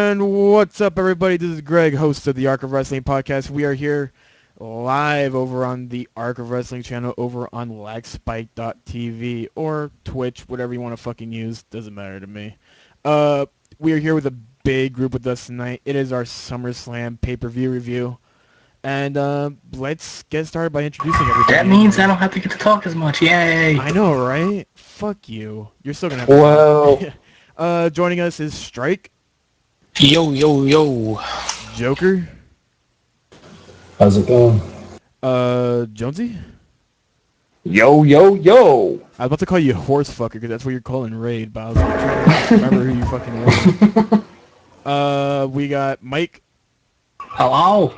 And what's up, everybody? This is Greg, host of the Arc of Wrestling podcast. We are here live over on the Arc of Wrestling channel over on lagspike.tv or Twitch, whatever you want to fucking use. Doesn't matter to me. We are here with a big group with us tonight. It is our Summerslam pay-per-view review. And let's get started by introducing everybody. That means I don't have to get to talk as much. Yay! I know, right? Fuck you. You're still going to have to Whoa. Joining us is Strike. Yo, yo, yo. Joker. How's it going? Jonesy. Yo, yo, yo. I was about to call you horse fucker because that's what you're calling Raid, but I was like, trying to remember who you fucking were. We got Mike. Hello.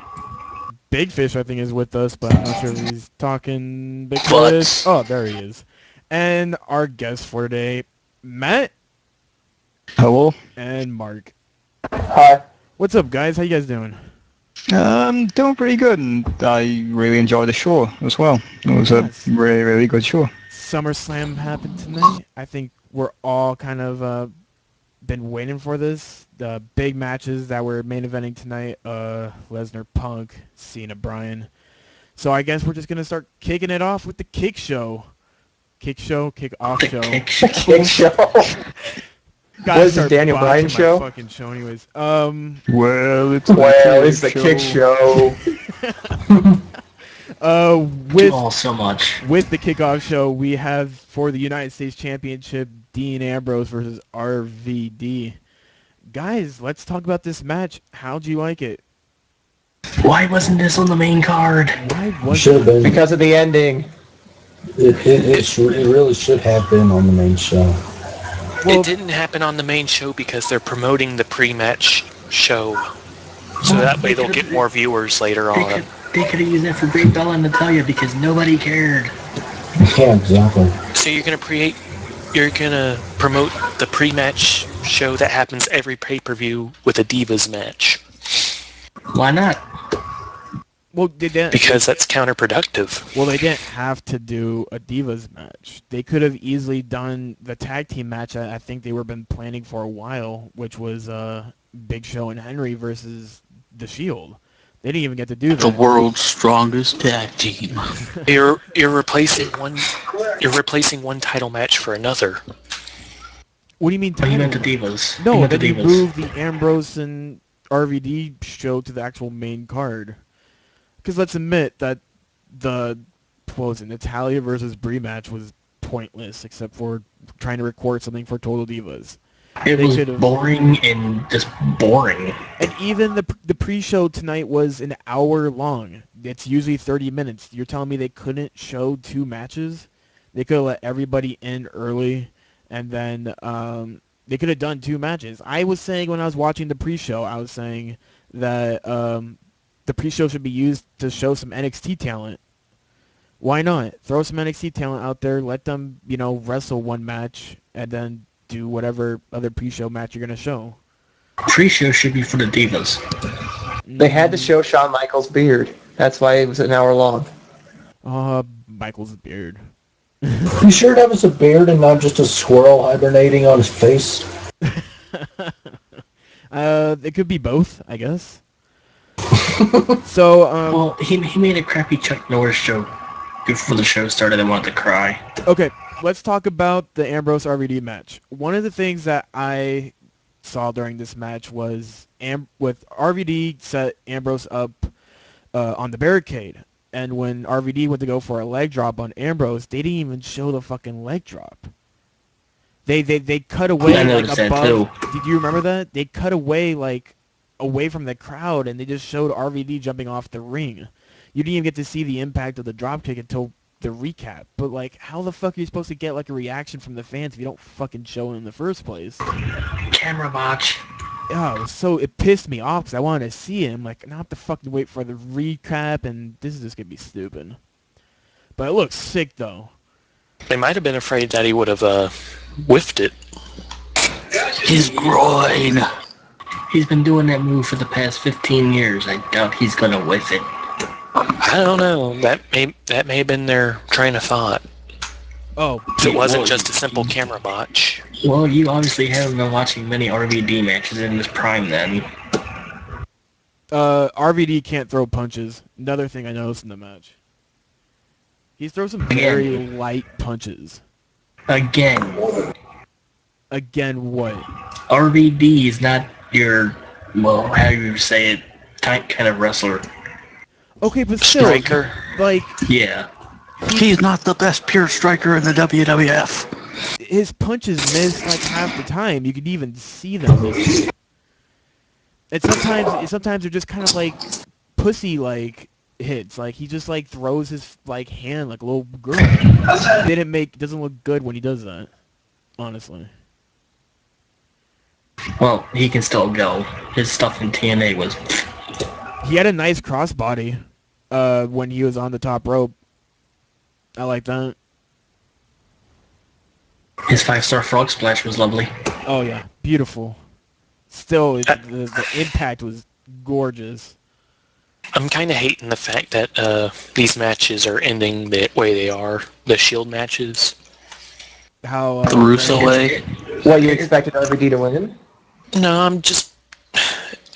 Big Fish, I think, is with us, but I'm not sure if he's talking Big What? Fish. Oh, there he is. And our guest for today, Matt. Hello. And Mark. Hi. What's up, guys? How you guys doing? Doing pretty good, and I really enjoyed the show as well. It was a really, really good show. SummerSlam happened tonight. I think we're all kind of been waiting for this. The big matches that were main eventing tonight, Lesnar, Punk, Cena, Bryan. So I guess we're just going to start kicking it off with the kick show. Kick show, kick off show. Kick show. Guys, what is it, Daniel Bryan show? Fucking show anyways. Well, it's the kick show. With so much. With the kickoff show, we have for the United States Championship, Dean Ambrose versus RVD. Guys, let's talk about this match. How'd you like it? Why wasn't this on the main card? Why wasn't Should have been. Because of the ending. It really should have been on the main show. Well, it didn't happen on the main show because they're promoting the pre-match show. So that way they'll get more viewers later on. They could have used that for Great Bella and Natalia because nobody cared. Yeah, exactly. So you're gonna promote the pre-match show that happens every pay-per-view with a Divas match. Why not? Well, they didn't. Because that's counterproductive. Well, they didn't have to do a Divas match. They could have easily done the tag team match I think they were been planning for a while, which was Big Show and Henry versus The Shield. They didn't even get to do that. The world's strongest tag team. You're replacing one title match for another. What do you mean? Oh, you meant the Divas. No, they they moved the Ambrose and RVD show to the actual main card. Because let's admit that the Natalia versus Brie match was pointless, except for trying to record something for Total Divas. It was boring and just boring. And even the pre-show tonight was an hour long. It's usually 30 minutes. You're telling me they couldn't show two matches? They could have let everybody in early, and then they could have done two matches. I was saying when I was watching the pre-show, I was saying that the pre-show should be used to show some NXT talent. Why not? Throw some NXT talent out there, let them, wrestle one match, and then do whatever other pre-show match you're going to show. Pre-show should be for the Divas. They had to show Shawn Michaels' beard. That's why it was an hour long. Michael's beard. You sure that was a beard and not just a squirrel hibernating on his face? It could be both, I guess. So, well, he made a crappy Chuck Norris joke before the show started and wanted to cry. Okay, let's talk about the Ambrose RVD match. One of the things that I saw during this match was with RVD set Ambrose up on the barricade, and when RVD went to go for a leg drop on Ambrose, they didn't even show the fucking leg drop. They cut away like above. Did you remember that? They cut away like away from the crowd, and they just showed RVD jumping off the ring. You didn't even get to see the impact of the dropkick until the recap. But like, how the fuck are you supposed to get like a reaction from the fans if you don't fucking show it in the first place? Camera watch. Oh, so it pissed me off because I wanted to see him. Like, now I have to fucking wait for the recap, and this is just gonna be stupid. But it looks sick though. They might have been afraid that he would have whiffed it. His groin. He's been doing that move for the past 15 years. I doubt he's gonna whiff it. I don't know. That may have been their train of thought. Oh, So it wasn't just a simple camera botch. Well, you obviously haven't been watching many RVD matches in his prime then. RVD can't throw punches. Another thing I noticed in the match. He throws some very light punches. Again, Again, what? RVD is not your, well, how you say it, kind of wrestler. Okay, but still, Striker. like, Yeah. He's not the best pure striker in the WWF. his punches miss like half the time. You could even see them miss. And sometimes they're just kind of like pussy like hits. Like he just like throws his like hand like a little girl. Doesn't look good when he does that. Honestly. Well, he can still go. His stuff in TNA was... He had a nice crossbody when he was on the top rope. I like that. His 5-star frog splash was lovely. Oh yeah, beautiful. Still, the impact was gorgeous. I'm kind of hating the fact that these matches are ending the way they are. The Shield matches. How The Russo way. What, you expected RVD to win? No, I'm just...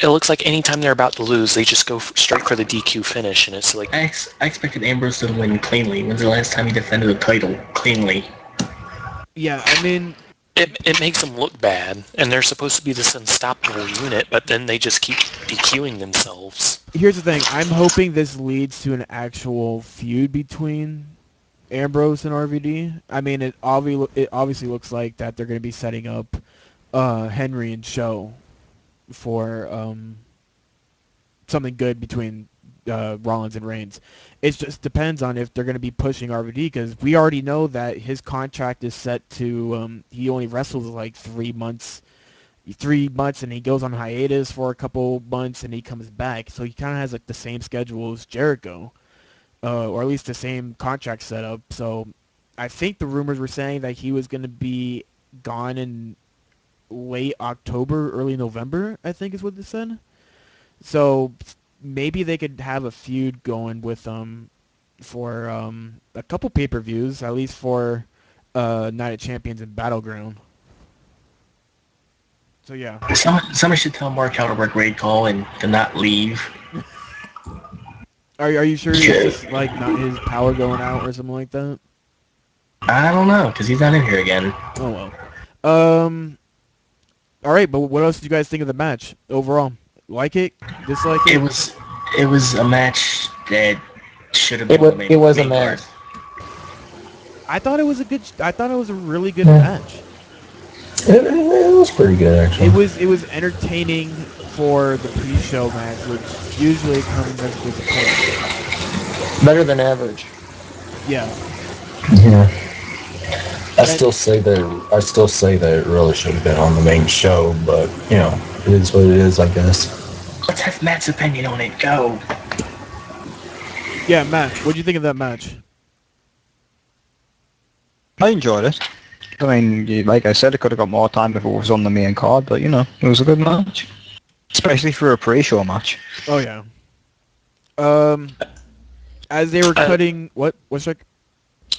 It looks like anytime they're about to lose, they just go straight for the DQ finish, and it's like... I expected Ambrose to win cleanly. When's the last time he defended the title cleanly? Yeah, I mean... It makes them look bad, and they're supposed to be this unstoppable unit, but then they just keep DQing themselves. Here's the thing. I'm hoping this leads to an actual feud between Ambrose and RVD. I mean, it obviously looks like that they're going to be setting up Henry and Show for something good between Rollins and Reigns. It just depends on if they're going to be pushing RVD, because we already know that his contract is set to he only wrestles like 3 months, and he goes on hiatus for a couple months and he comes back. So he kind of has like the same schedule as Jericho, or at least the same contract setup. So I think the rumors were saying that he was going to be gone in late October, early November, I think is what they said. So maybe they could have a feud going with for a couple pay-per-views, at least for Night of Champions and Battleground. So yeah. Somebody should tell Mark how to work raid call and to not leave. Are you sure it's just like not his power going out or something like that? I don't know, because he's not in here again. Oh well. All right, but what else did you guys think of the match overall? Like it? Dislike it? It was a match that should have been It was a match. I thought it was a really good match. It was pretty good, actually. It was entertaining for the pre-show match, which usually comes as disappointing. Better than average. Yeah. Yeah. I still say that it really should have been on the main show, but you know, it is what it is, I guess. Let's have Matt's opinion on it. Go. Yeah, Matt, what do you think of that match? I enjoyed it. I mean, like I said, it could have got more time if it was on the main card, but you know, it was a good match. Especially for a pre-show match. Oh yeah. As they were cutting, what's that?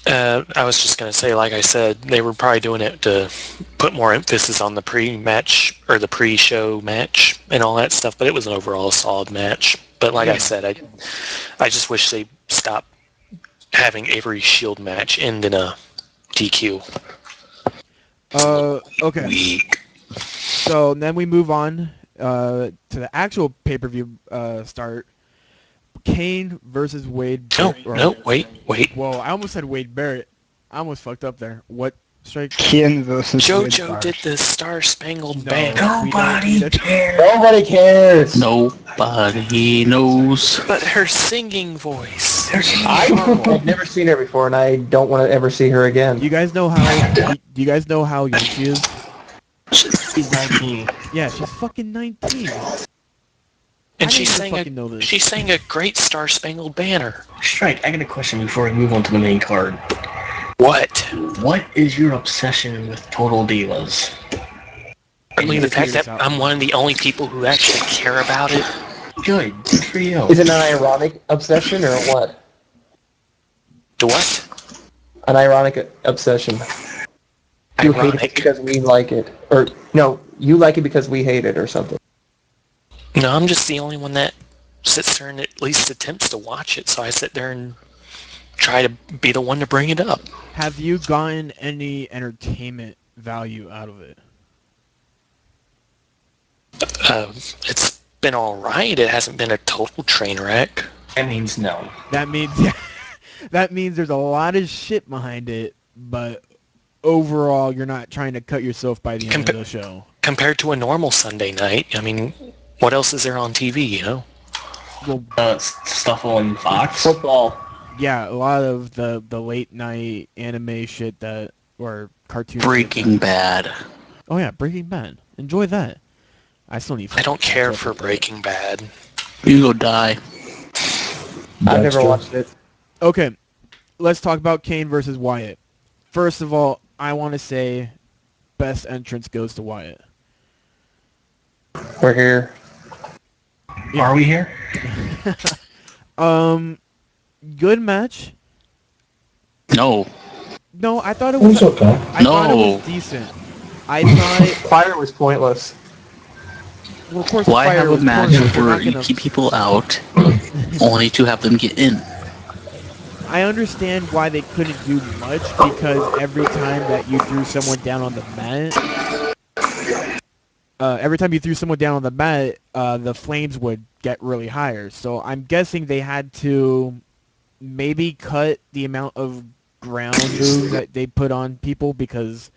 I was just going to say, like I said, they were probably doing it to put more emphasis on the pre-match or the pre-show match and all that stuff, but it was an overall solid match. But like I said, I just wish they stopped having every Shield match end in a DQ. Okay. Weak. So then we move on to the actual pay-per-view start. Kane versus Wade Barrett. No, wait. Whoa, I almost said Wade Barrett. I almost fucked up there. What? Strike? Kane versus JoJo did the Star Spangled Banner. Nobody cares. Nobody cares. Nobody knows. But her singing voice. I've never seen her before, and I don't want to ever see her again. Do you guys know how? Do you guys know how young she is? She's 19. Yeah, she's fucking 19. And I she didn't sang fucking know this. she sang a great Star Spangled Banner. Strike, I got a question before we move on to the main card. What? What is your obsession with Total Divas? Only the fact that I'm one of the only people who actually care about it. Good for you. Is it an ironic obsession or what? The what? an ironic obsession. You hate it Ironic. because we like it. Or, no, you like it because we hate it or something. No, I'm just the only one that sits there and at least attempts to watch it, so I sit there and try to be the one to bring it up. Have you gotten any entertainment value out of it? It's been alright. It hasn't been a total train wreck. That means no. That means that means there's a lot of shit behind it, but overall you're not trying to cut yourself by the end of the show. Compared to a normal Sunday night, I mean, what else is there on TV, you know? Well, Stuff on Fox. Football. yeah, a lot of the late night anime shit that or cartoon. Breaking Bad. Oh yeah, Breaking Bad. Enjoy that. I still need. I don't care for Breaking Bad. You go die. I've never watched it. Okay, let's talk about Kane versus Wyatt. First of all, I want to say best entrance goes to Wyatt. We're here. Yeah. Are we here? Good match. No. No, I thought it It was was okay. I thought it No. was decent. I thought, Fire was pointless. well, of course, Why Fire have a was match pointless. They're where not you gonna- keep people out only to have them get in? I understand why they couldn't do much because every time that you threw someone down on the mat, the flames would get really higher. So I'm guessing they had to maybe cut the amount of ground moves that they put on people because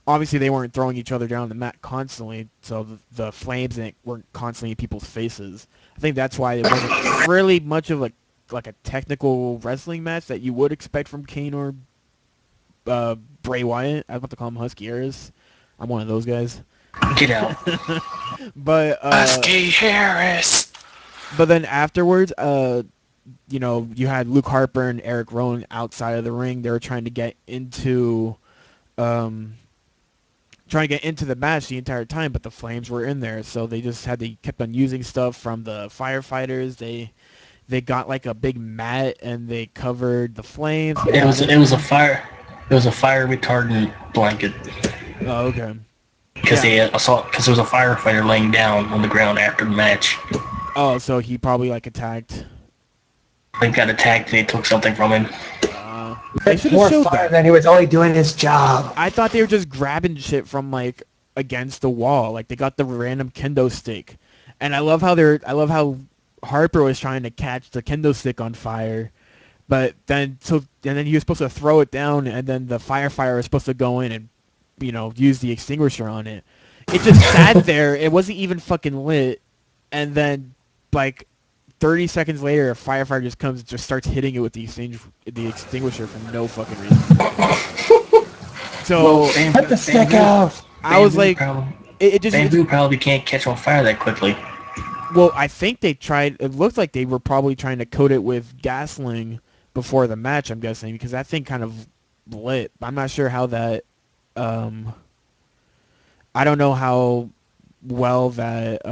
obviously they weren't throwing each other down on the mat constantly. So the flames weren't constantly in people's faces. I think that's why it wasn't really much of like a technical wrestling match that you would expect from Kane or Bray Wyatt. I was about to call him Husky Harris. I'm one of those guys. Get out. But Husky Harris! but then afterwards, you had Luke Harper and Eric Rowan outside of the ring. They were trying to get into the match the entire time, but the flames were in there, so they kept on using stuff from the firefighters. They got like a big mat and they covered the flames. It was a fire retardant blanket Oh, okay. because there was a firefighter laying down on the ground after the match. Oh, so he probably like attacked. They got attacked and they took something from him. They should More have showed fire that. than he was only doing his job. I thought they were just grabbing shit from like against the wall. Like they got the random kendo stick, and I love how Harper was trying to catch the kendo stick on fire, but then he was supposed to throw it down, and then the firefighter was supposed to go in and use the extinguisher on it. It just sat there. It wasn't even fucking lit, and then like 30 seconds later, a firefighter just comes and just starts hitting it with the extinguisher for no fucking reason. So Let the stick out. I was like, it just Bamboo probably can't catch on fire that quickly. well, I think they tried. It looked like they were probably trying to coat it with gasoline before the match. I'm guessing because that thing kind of lit. I'm not sure how that. I don't know how well that.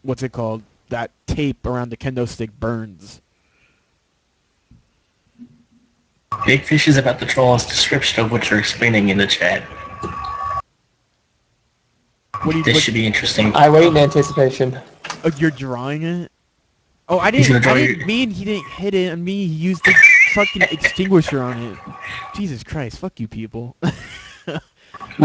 What's it called? That tape around the kendo stick burns. Big Fish is about to troll us description of what you're explaining in the chat. This should be interesting. I wait in anticipation. Oh, you're drawing it? Oh, I He's didn't. gonna I draw didn't mean he didn't hit it. I mean he used the fucking extinguisher on it. Jesus Christ! Fuck you people. What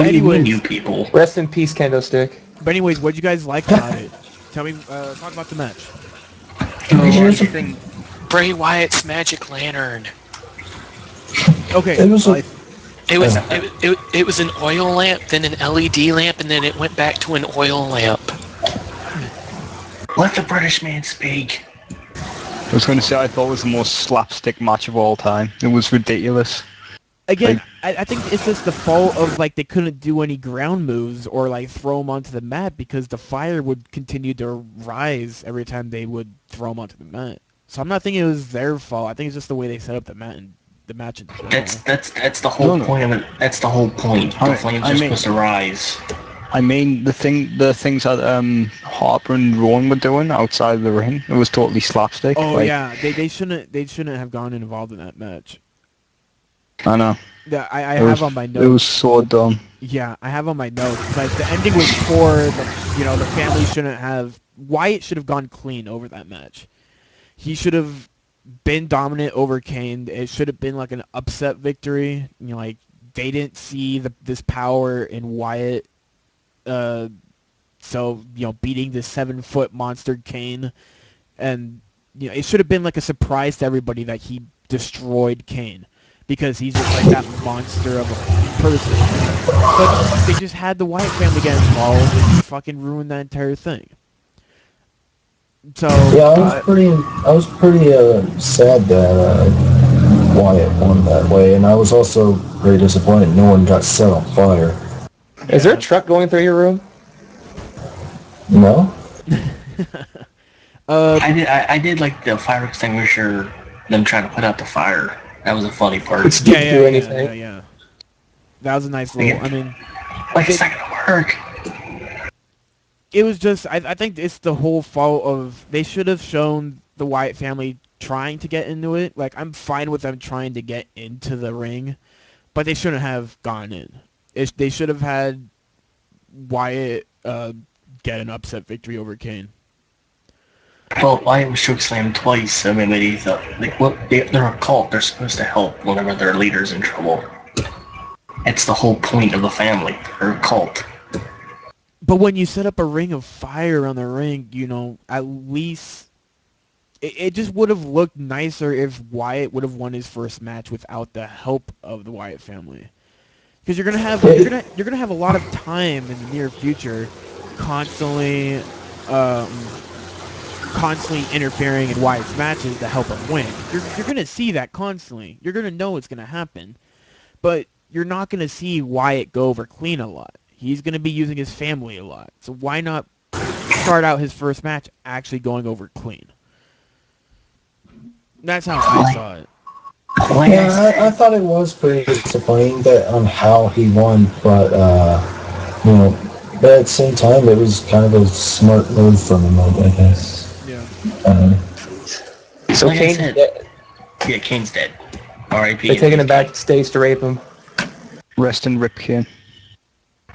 do you mean, anyways- you people? Rest in peace, kendo stick. But anyways, what'd you guys like about it? Tell me. Talk about the match. Bray Wyatt's magic lantern. Okay. It was like It was an oil lamp, then an LED lamp, and then it went back to an oil lamp. Let the British man speak. I was going to say I thought it was the most slapstick match of all time. It was ridiculous. Again, I think it's just the fault of like they couldn't do any ground moves or like throw them onto the mat because the fire would continue to rise every time they would throw them onto the mat. So I'm not thinking it was their fault. I think it's just the way they set up the mat and the match in general. That's the whole point of it. That's the whole point. The flames are supposed to rise. I mean, the things that Harper and Rowan were doing outside of the ring, it was totally slapstick. Oh like, yeah, they shouldn't have gone involved in that match. I know. Yeah, I It was have on my it was notes. so dumb. Yeah, I have on my notes. Like the ending was poor. The family shouldn't have. Wyatt should have gone clean over that match. He should have been dominant over Kane. It should have been like an upset victory. Like they didn't see this power in Wyatt. Uh, so beating the 7-foot monster Kane, and it should have been like a surprise to everybody that he destroyed Kane, because he's just like that monster of a person. But they just had the Wyatt family get involved and fucking ruin that entire thing. So Yeah, I was pretty sad that Wyatt won that way, and I was also very disappointed no one got set on fire. Is there a truck going through your room? No? I did like the fire extinguisher, them trying to put out the fire. That was a funny part. Didn't do anything. Yeah. That was a nice Like, little. I mean, like it's not gonna work. it was just. I think it's the whole fault of. They should have shown the Wyatt family trying to get into it. Like, I'm fine with them trying to get into the ring, but they shouldn't have gone in. They should have had Wyatt get an upset victory over Kane. Well, Wyatt was chokeslammed twice. I mean, they thought, like, what? They're a cult. They're supposed to help whenever their leader's in trouble. It's the whole point of the family. They're a cult. But when you set up a ring of fire around the ring, at least it just would have looked nicer if Wyatt would have won his first match without the help of the Wyatt family. Because you're gonna have a lot of time in the near future, constantly, constantly interfering in Wyatt's matches to help him win. You're gonna see that constantly. You're gonna know it's gonna happen, but you're not gonna see Wyatt go over clean a lot. He's gonna be using his family a lot. So why not start out his first match actually going over clean? That's how I saw it. Yeah, I thought it was pretty disappointing that on how he won, but but at the same time, it was kind of a smart move from him, I guess. Yeah. So Like I Kane's said, dead. Yeah, Kane's dead. R.I.P. They're taking him back to stage to rape him. Rest in Rip Kane.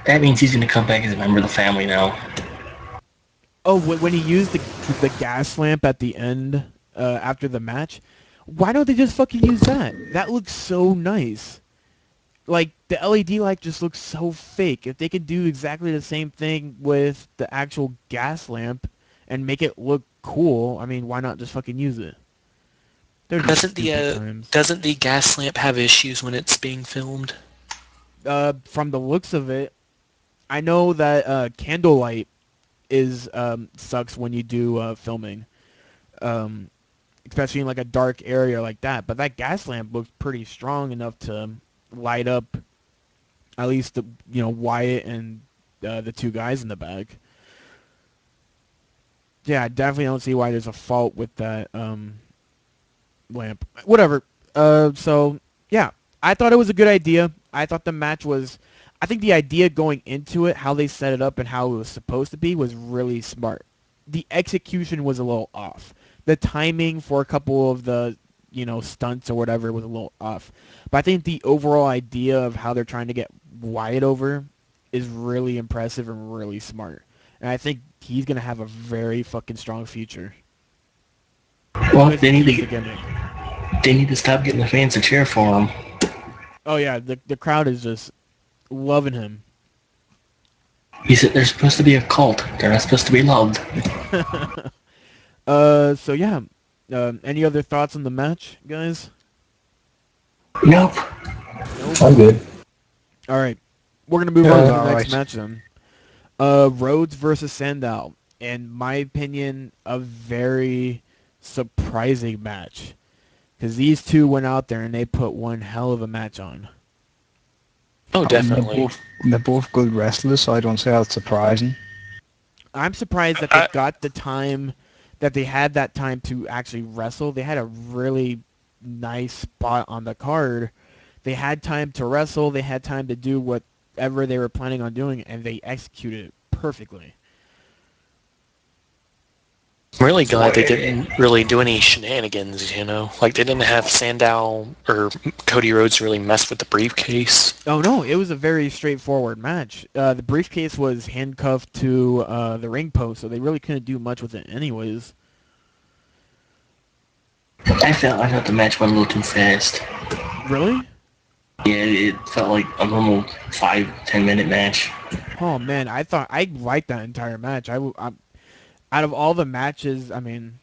That means he's gonna come back as a member of the family now. Oh, when he used the gas lamp at the end after the match, why don't they just fucking use that? That looks so nice. Like, the LED light just looks so fake. If they could do exactly the same thing with the actual gas lamp and make it look cool, I mean, why not just fucking use it? They're just stupid times. Doesn't the gas lamp have issues when it's being filmed? From the looks of it, I know that candlelight is sucks when you do filming, especially in like a dark area like that. But that gas lamp looks pretty strong enough to light up at least the Wyatt and the two guys in the back. Yeah, I definitely don't see why there's a fault with that lamp. Whatever. So yeah, I thought it was a good idea. I thought the match was. I think the idea going into it, how they set it up and how it was supposed to be, was really smart. The execution was a little off. The timing for a couple of the stunts or whatever was a little off. But I think the overall idea of how they're trying to get Wyatt over is really impressive and really smart. And I think he's gonna have a very fucking strong future. Well, With they need the to gimmick. stop getting the fans to cheer for him. Oh yeah, the crowd is just loving him. He said they're supposed to be a cult. They're not supposed to be loved. So yeah. Any other thoughts on the match, guys? Nope. I'm good. All right, we're gonna move on to the all next right. match then. Rhodes versus Sandow. In my opinion, a very surprising match, because these two went out there and they put one hell of a match on. Oh, They're definitely. both good wrestlers, so I don't say that's surprising. I'm surprised that they got the time, that they had that time to actually wrestle. They had a really nice spot on the card. They had time to wrestle. They had time to do whatever they were planning on doing, and they executed it perfectly. I'm really glad they didn't really do any shenanigans, you know? Like, they didn't have Sandow or Cody Rhodes really mess with the briefcase. Oh no, it was a very straightforward match. The briefcase was handcuffed to the ring post, so they really couldn't do much with it anyways. I felt the match went a little too fast. Really? Yeah, it felt like a normal 5-10 minute match. Oh man, I liked that entire match. Out of all the matches, I mean,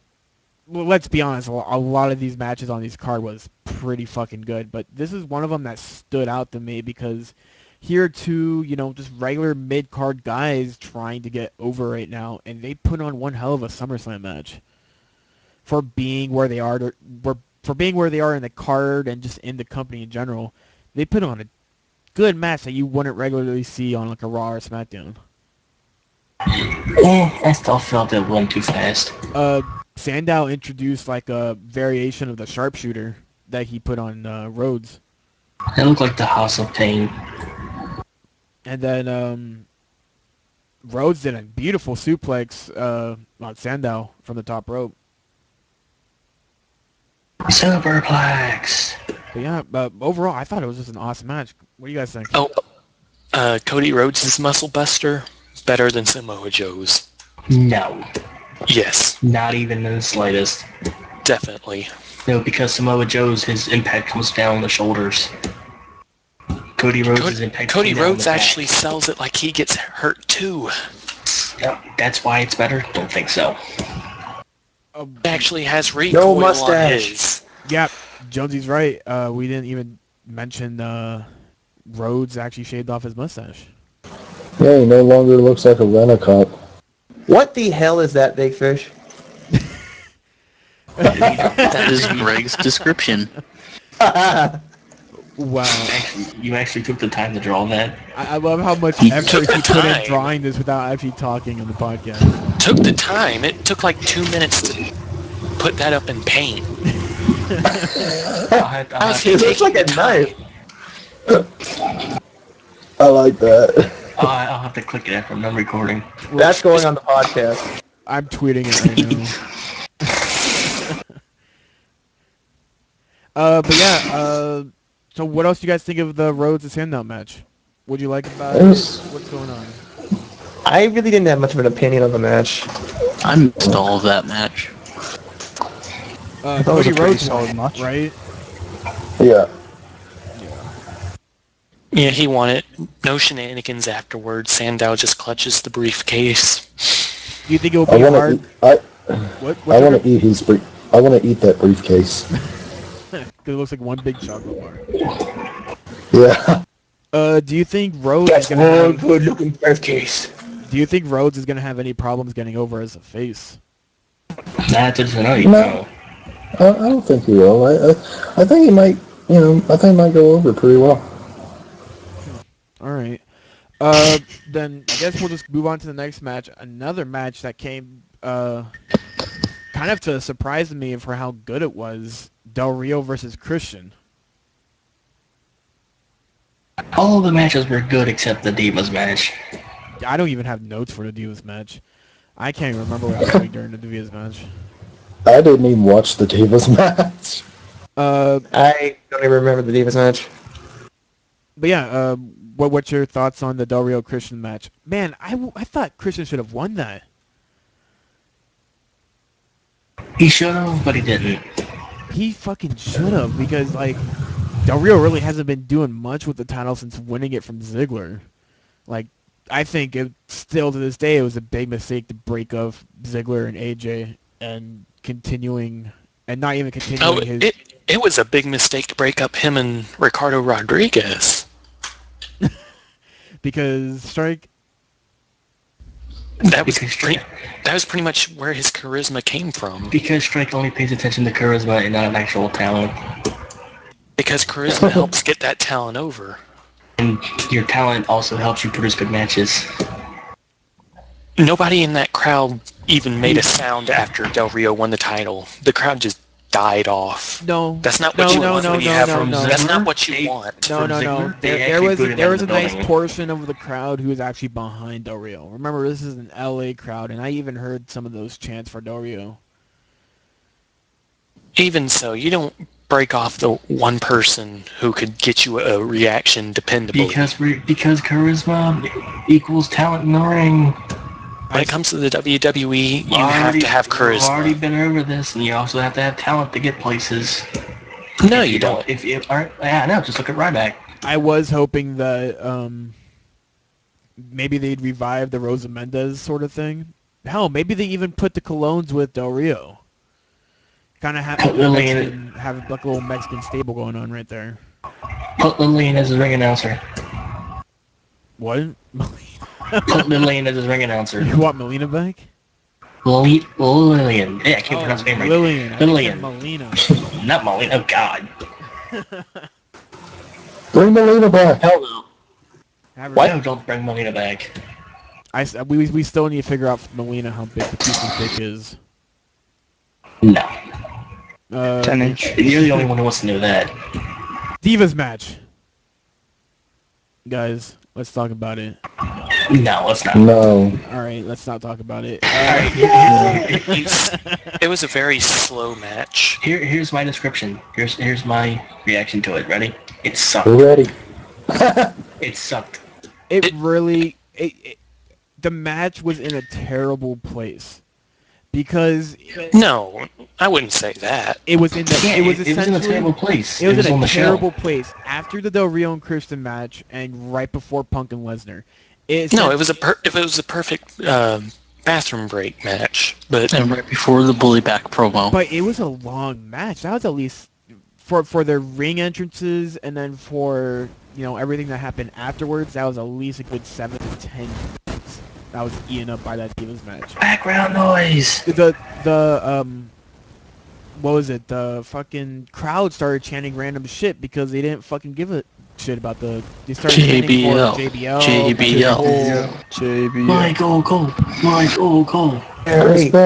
well, let's be honest, a lot of these matches on this card was pretty fucking good, but this is one of them that stood out to me because here are two, just regular mid-card guys trying to get over right now, and they put on one hell of a SummerSlam match for being where they are, for being where they are in the card and just in the company in general. They put on a good match that you wouldn't regularly see on like a Raw or SmackDown. I still felt it went too fast. Sandow introduced like a variation of the sharpshooter that he put on Rhodes. It looked like the House of Pain. And then Rhodes did a beautiful suplex on Sandow from the top rope. Superplex. But yeah, overall, I thought it was just an awesome match. What do you guys think? Oh, Cody Rhodes' Muscle Buster is better than Samoa Joe's. No. Yes. Not even in the slightest. Definitely. No, because Samoa Joe's, his impact comes down the shoulders. Cody Rhodes' impact Cody comes down Rhodes the back. actually sells it like he gets hurt too. Yep, that's why it's better? Don't think so. He actually has recoil on his. Yep, Jonesy's right. We didn't even mention Rhodes actually shaved off his mustache. Yeah, he no longer looks like a rent-a-cop. What the hell is that, Big Fish? That is Greg's description. Wow. You actually took the time to draw that? I love how much He effort took the he put in time. drawing this without actually talking on the podcast. Took the time. It took like 2 minutes to put that up in paint. It looks like a knife. I like that. I'll have to click it after I'm recording. That's going on the podcast. I'm tweeting it right now. But yeah, so what else do you guys think of the Rhodes and Sandow match? What'd you like about it? What's going on? I really didn't have much of an opinion on the match. I missed all of that match. That was Cody a pretty Rhodes solid won, match. right? Yeah. Yeah, he won it. No shenanigans afterwards. Sandow just clutches the briefcase. Do you think it will I be want hard? to. What? I want to eat his. I want to eat that briefcase. Because it looks like one big chocolate bar. Yeah. Do you think Rhodes is That's gonna one have? good-looking briefcase. Do you think Rhodes is gonna have any problems getting over as a face? That's just no. No. I don't think he will. I think he might. I think he might go over pretty well. All right. Then I guess we'll just move on to the next match. Another match that came kind of to surprise me for how good it was. Del Rio versus Christian. All the matches were good except the Divas match. I don't even have notes for the Divas match. I can't even remember what I was doing during the Divas match. I didn't even watch the Divas match. I don't even remember the Divas match. But yeah, what's your thoughts on the Del Rio Christian match? Man, I thought Christian should have won that. He should have, but he didn't. He fucking should have, because like Del Rio really hasn't been doing much with the title since winning it from Ziggler. Like, I think it still to this day it was a big mistake to break up Ziggler and AJ and continuing and not even continuing his. It was a big mistake to break up him and Ricardo Rodriguez. Because Strike. That was pretty much where his charisma came from. Because Strike only pays attention to charisma and not an actual talent. Because charisma helps get that talent over. And your talent also helps you produce good matches. Nobody in that crowd even made a sound after Del Rio won the title. The crowd just died off. No, That's not no, what you no, want no, when you no, have. no, no. That's not what you They- want. No, From no, no. Ziggler, they There actually was booed him there out was of a the nice building. portion of the crowd who was actually behind Del Rio. Remember, this is an LA crowd, and I even heard some of those chants for Del Rio. Even so, you don't break off the one person who could get you a reaction dependably. Because charisma equals talent in the ring. When it comes to the WWE, you have to have We've already charisma. been over this, and you also have to have talent to get places. No, If you don't. If you all right, yeah, no, just look at Ryback. I was hoping that maybe they'd revive the Rosa Mendez sort of thing. Hell, maybe they even put the Colognes with Del Rio. Kind of have Put Lily in it. have like a little Mexican stable going on right there. Put Lillian as his ring announcer. What? Put Lillian as his ring announcer. You want Melina back? Lillian. Yeah, I can't pronounce her name right. Lillian. I Lillian. said Melina. Not Molina. Oh God. Bring Melina back. Hell no. Have her- No, don't bring Molina back. we still need to figure out for Melina how big the piece of dick is. No. 10-inch. You're the only one who wants to know that. Divas match. Guys, let's talk about it. No, let's not. No. Alright, let's not talk about it. It was a very slow match. Here's my description. Here's my reaction to it. Ready? It sucked. We're ready. It sucked. It really... the match was in a terrible place. Because No, I wouldn't say that. it was in the... Yeah, it was in a essentially... terrible place. It was on in the a show. terrible place after the Del Rio and Christian match and right before Punk and Lesnar. No, it was a perfect bathroom break match. But And right before the bully back promo. But it was a long match. That was at least for the ring entrances and then for everything that happened afterwards. That was at least a good 7 to 10 minutes. That was eaten up by that Divas match. Background noise. The what was it? The fucking crowd started chanting random shit because they didn't fucking give a shit about the. They started chanting for JBL. JBL. JB. Michael Cole.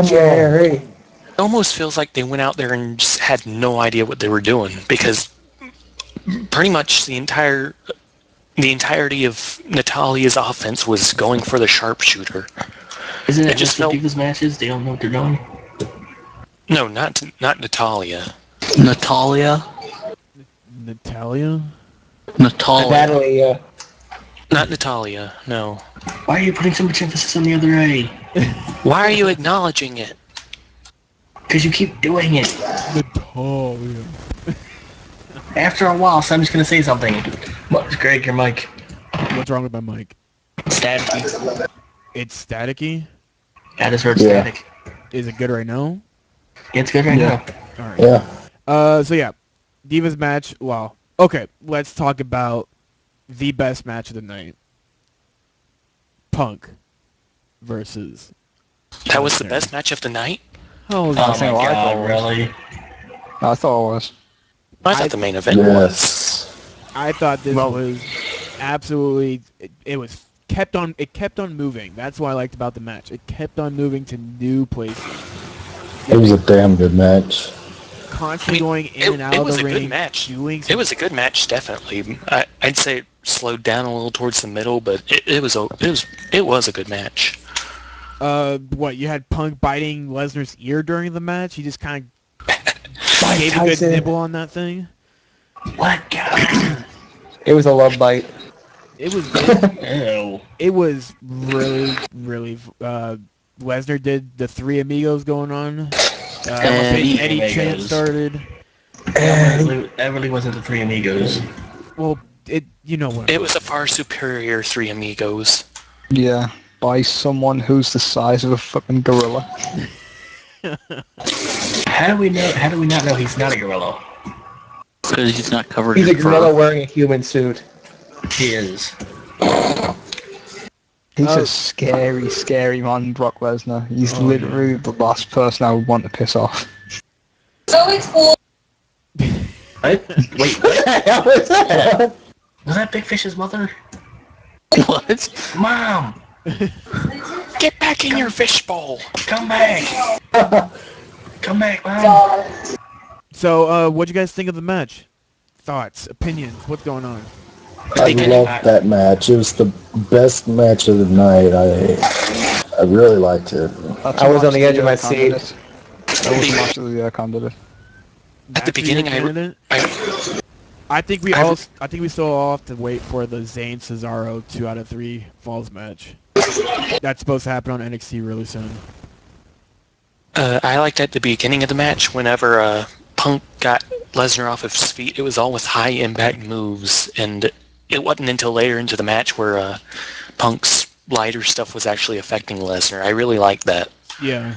Jerry. it almost feels like they went out there and just had no idea what they were doing because pretty much the entirety of Natalia's offense was going for the sharpshooter. Isn't It it just just the felt- Divas matches? They don't know what they're doing. No, not Natalia. Natalia. Natalia. Natalia. Not Natalia, no. Why are you putting so much emphasis on the other A? Why are you acknowledging it? Because you keep doing it. Natalia. After a while, so I'm just gonna say something. Greg, your mic. What's wrong with my mic? Staticky. It's staticky. I just heard Yeah. static. Is it good right now? It's good right now. All right. Yeah. So yeah, Divas match. Well, okay. Let's talk about the best match of the night. Punk versus. That was the Lesnar. best match of the night? Oh, Oh I think my I God, thought it was. really? I thought it was. I thought the main event was. Yes. I thought this Well- was absolutely. It was kept on. It kept on moving. That's what I liked about the match. It kept on moving to new places. It was a damn good match. Constantly going in and out it of was the a ring. good match. Doing It was a good match, definitely. I'd say it slowed down a little towards the middle, but it was a good match. What you had Punk biting Lesnar's ear during the match? He just kind of gave a good Tyson. nibble on that thing. What God? It was a love bite. It was. Ew. It was really, really. Lesnar did the Three Amigos going on. Eddie Eddie chant Amigos. started. That really wasn't the Three Amigos. Well, you know what? It was a far superior Three Amigos. Yeah. By someone who's the size of a fucking gorilla. How do we not know he's not a gorilla? Because he's not covered He's a in fur. gorilla wearing a human suit. He is. He's Oh. a scary, scary man, Brock Lesnar. He's Oh, literally the last person I would want to piss off. What? Wait, what? How was that? Was that Big Fish's mother? What? Mom, Get back in your fishbowl. come back. Come back, Mom. So, what'd you guys think of the match? Thoughts, opinions, what's going on? I loved that match. It was the best match of the night. I really liked it. That's I a was on match the of edge of my candidate. seat. That was a match of the year candidate. At the Match of year beginning, candidate? I I think we still all have to wait for the Zayn Cesaro 2 out of 3 falls match. That's supposed to happen on NXT really soon. I liked at the beginning of the match whenever Punk got Lesnar off of his feet. It was all with high impact moves, and it wasn't until later into the match where Punk's lighter stuff was actually affecting Lesnar. I really liked that. Yeah.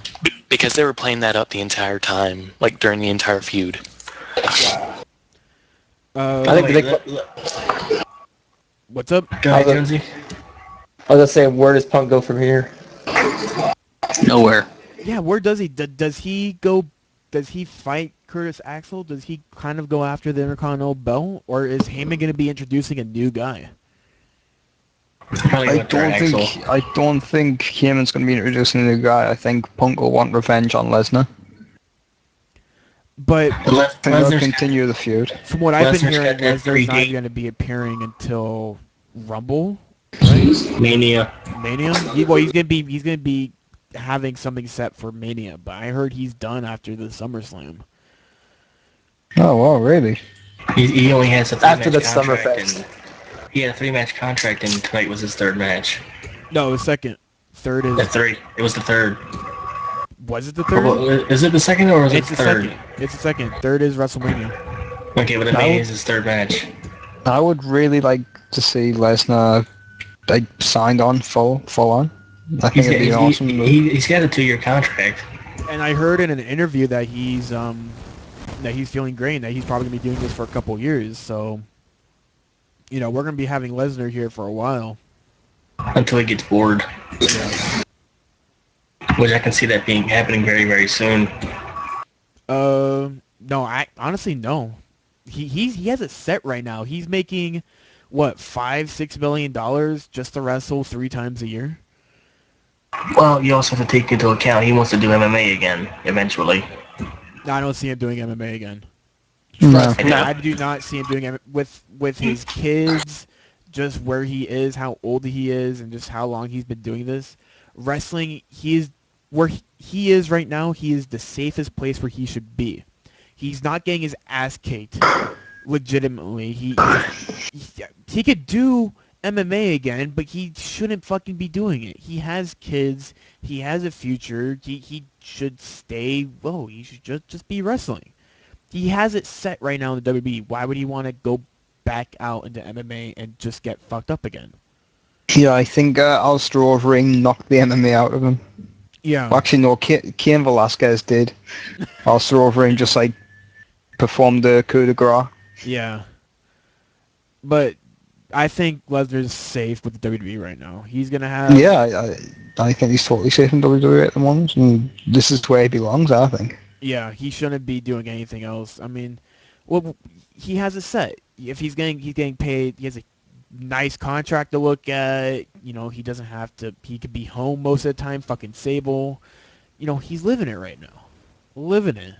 Because they were playing that up the entire time, like during the entire feud. I think What's up? Go ahead, Jonesy. I was gonna say, where does Punk go from here? Nowhere. Yeah, where does he? Does he go? Does he fight Curtis Axel? Does he kind of go after the Intercontinental belt, or is Heyman going to be introducing a new guy? Probably went there, Axel. I don't think Heyman's going to be introducing a new guy. I think Punk will want revenge on Lesnar. But I think they'll continue the feud. from what I've been Lesnar's hearing, got that Lesnar's not 3D. going to be appearing until Rumble, right? Mania. Mania. He's going to be having something set for Mania, but I heard he's done after the Summerslam. Oh, wow, really? He only has a After three-match the contract. Summerfest. And he had a 3-match contract, and tonight was his 3rd match. No, it was second. Third is... The 3. It was the 3rd. Was it the third? Well, is it the 2nd or was it It's the the 3rd? second. It's the second. Third is WrestleMania. Okay, but the Mania is his 3rd match. I would really like to see Lesnar like signed on full on. I think it'd be an awesome move. He's got a 2-year contract. And I heard in an interview that he's feeling great and that he's probably going to be doing this for a couple years. So, we're going to be having Lesnar here for a while. Until he gets bored. Yeah. Which I can see that happening very, very soon. No, I honestly no. He has it set right now. He's making what, $5-6 million just to wrestle 3 times a year. Well, you also have to take into account he wants to do MMA again eventually. No, I don't see him doing MMA again. No. I do not see him doing it with his kids, just where he is, how old he is, and just how long he's been doing this. Wrestling, where he is right now, he is the safest place where he should be. He's not getting his ass kicked legitimately. He could do MMA again, but he shouldn't fucking be doing it. He has kids. He has a future. He should stay low. He should just be wrestling. He has it set right now in the WWE. Why would he want to go back out into MMA and just get fucked up again? Yeah, I think Alistair Overeem knocked the MMA out of him. Yeah. Well, actually, no, Cain Velasquez did. Alistair Overeem just performed the coup de grace. Yeah. But I think Lesnar's safe with the WWE right now. He's gonna have. Yeah, I think he's totally safe in WWE at the moment, and this is where he belongs, I think. Yeah, he shouldn't be doing anything else. I mean, well, he has a set. If he's getting paid, he has a nice contract to look at. He doesn't have to. He could be home most of the time. Fucking Sable. He's living it right now. Living it.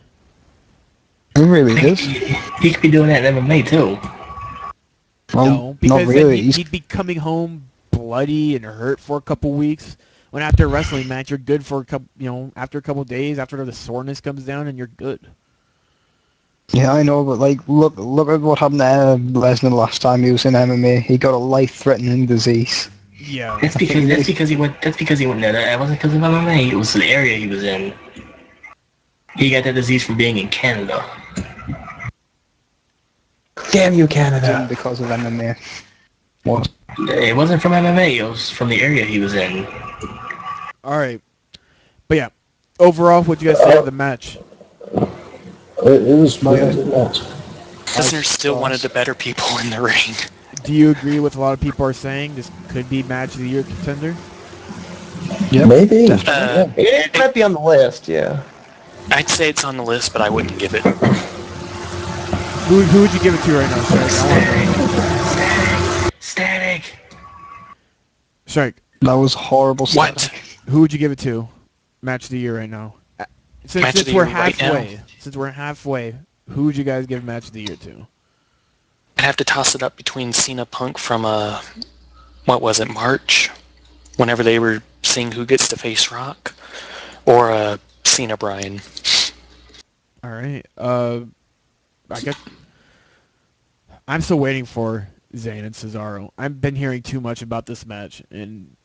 He really is. He could be doing that in MMA too. Well, No, because not really. then he'd be coming home bloody and hurt for a couple weeks. When after a wrestling match, you're good for a couple, after a couple days, after the soreness comes down, and you're good. Yeah, I know, but look at what happened to Lesnar last time he was in MMA. He got a life-threatening disease. Yeah. That's because he went there. That wasn't because of MMA. It was the area he was in. He got that disease from being in Canada. Damn you, Canada. Because of MMA. What? It wasn't from MMA. It was from the area he was in. All right. But yeah, overall, what do you guys think of the match? It was my good match. Lesnar still one of the better people in the ring. Do you agree with a lot of people are saying this could be match of the year contender? Yeah. Maybe. Yeah. It might be on the list, yeah. I'd say it's on the list, but I wouldn't give it. Who would you give it to right now, Shark? Static. Shark, That was horrible What? stuff. who would you give it to? Match of the year right now. Match of Since the we're year right now? halfway, since we're halfway, Who would you guys give match of the year to? I'd have to toss it up between Cena Punk from, what was it, March? Whenever they were seeing who gets to face Rock. Or Cena Bryan. All right. I guess I'm still waiting for Zayn and Cesaro. I've been hearing too much about this match, and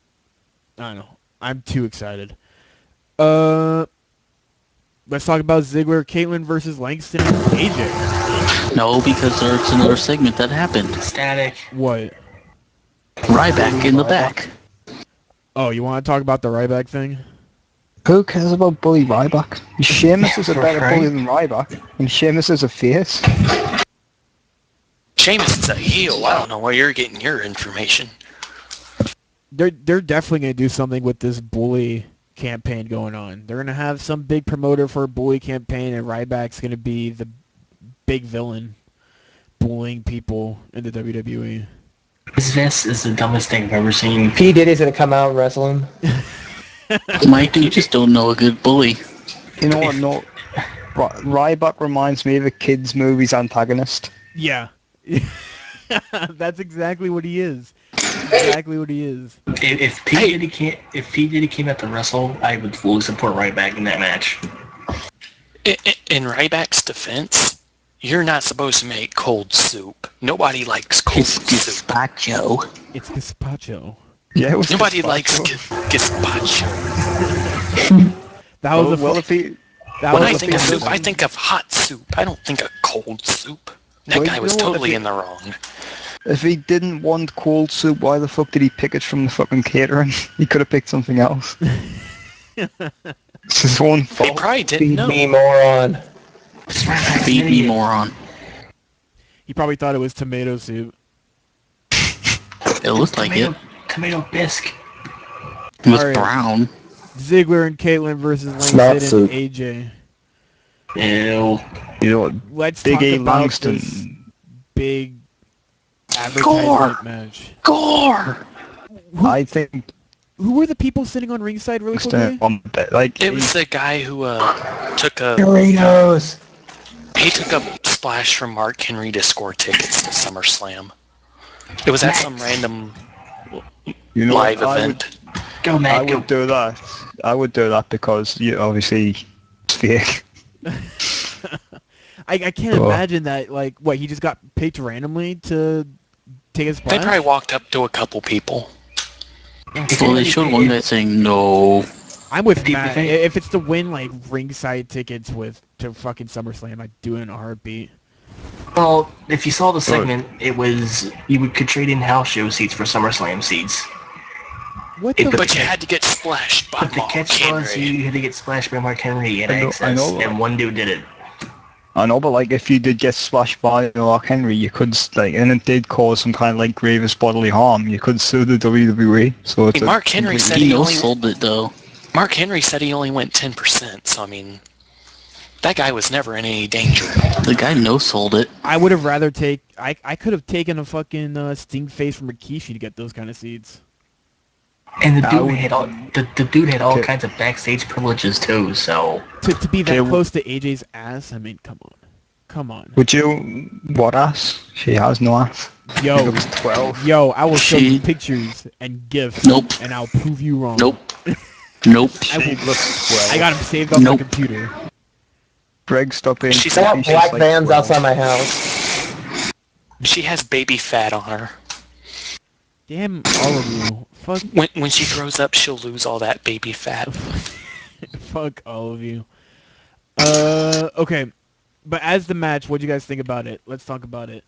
I don't know. I'm too excited. Let's talk about Ziggler, Caitlyn versus Langston and AJ. No, because there's another segment that happened. Static. What? Ryback in the back. Oh, you want to talk about the Ryback thing? Who cares about Bully Ryback? Sheamus is a better Right. bully than Ryback, and Sheamus is a face. Sheamus is a heel. I don't know where you're getting your information. They're definitely gonna do something with this bully campaign going on. They're gonna have some big promoter for a bully campaign, and Ryback's gonna be the big villain, bullying people in the WWE. This is the dumbest thing I've ever seen. P. Diddy's gonna come out and wrestle him. Mike, you just don't know a good bully. You know what? No, Ryback reminds me of a kids' movie's antagonist. Yeah, that's exactly what he is. Exactly what he is. If P Diddy came out to wrestle, I would fully support Ryback in that match. In Ryback's defense, you're not supposed to make cold soup. Nobody likes cold It's soup. gazpacho. It's gazpacho. Yeah, it was Nobody gazpacho. likes gazpacho. That was Well, if he, that When was I a think of fun- soup, I think of hot soup. I don't think of cold soup. That Well, guy you was know what, totally if in the wrong. if he didn't want cold soup, why the fuck did he pick it from the fucking catering? He could have picked something else. It's his own He fault. probably didn't Beat know. me, moron. Beat me, moron. He probably thought it was tomato soup. It looked like it. Tomato bisque. It was Alright. brown. Ziggler and Caitlyn versus It's not Langston and soup. AJ. Ew. You know what? Let's Big talk A about Langston. this big Gore! advertisement match. Gore! I think Who were the people sitting on ringside really Langston quickly? on the bit. Like, It was the guy who took a Doritos. he took a splash from Mark Henry to score tickets to SummerSlam. It was at some random you know, live what? event. Go, I Matt, go. would do that. I would do that because you obviously it's fake. I can't Oh. imagine that. Like, what, he just got picked randomly to take a They splash? probably walked up to a couple people. Well, they showed one guy saying no. I'm with Deep Matt. effect. If it's to win like ringside tickets to fucking SummerSlam, I'd do it in a heartbeat. Well, if you saw the segment, it was could trade in house show seats for SummerSlam seats. What It- the? But you had to get splashed by But the Mark catch was Henry. you had to get splashed by Mark Henry and I know- access, I know. and one dude did it. I know, but like if you did get splashed by Mark Henry, you could like, and it did cause some kind of like grievous bodily harm. You could sue the WWE. So it's Hey, Mark Henry said He he no only sold it though. Mark Henry said he only went 10%. So I mean, that guy was never in any danger. The guy no sold it. I would have rather take. I could have taken a fucking sting face from Rikishi to get those kind of seats. And the I dude would- had all the dude had all Okay. kinds of backstage privileges too. So To be that Okay, close to AJ's ass, I mean, come on. Come on. Would you? What ass? She has no ass. Yo, It was 12. yo, I will show you She- pictures and gifs. Nope. And I'll prove you wrong. Nope. Nope. I will- She looks 12. I got them saved on Nope. my computer. Greg, stop being. She's I creepy. got She's black like vans 12. outside my house. She has baby fat on her. Damn all of you. Fuck, When she throws up, she'll lose all that baby fat. fuck all of you. Okay. But as the match, what do you guys think about it? Let's talk about it.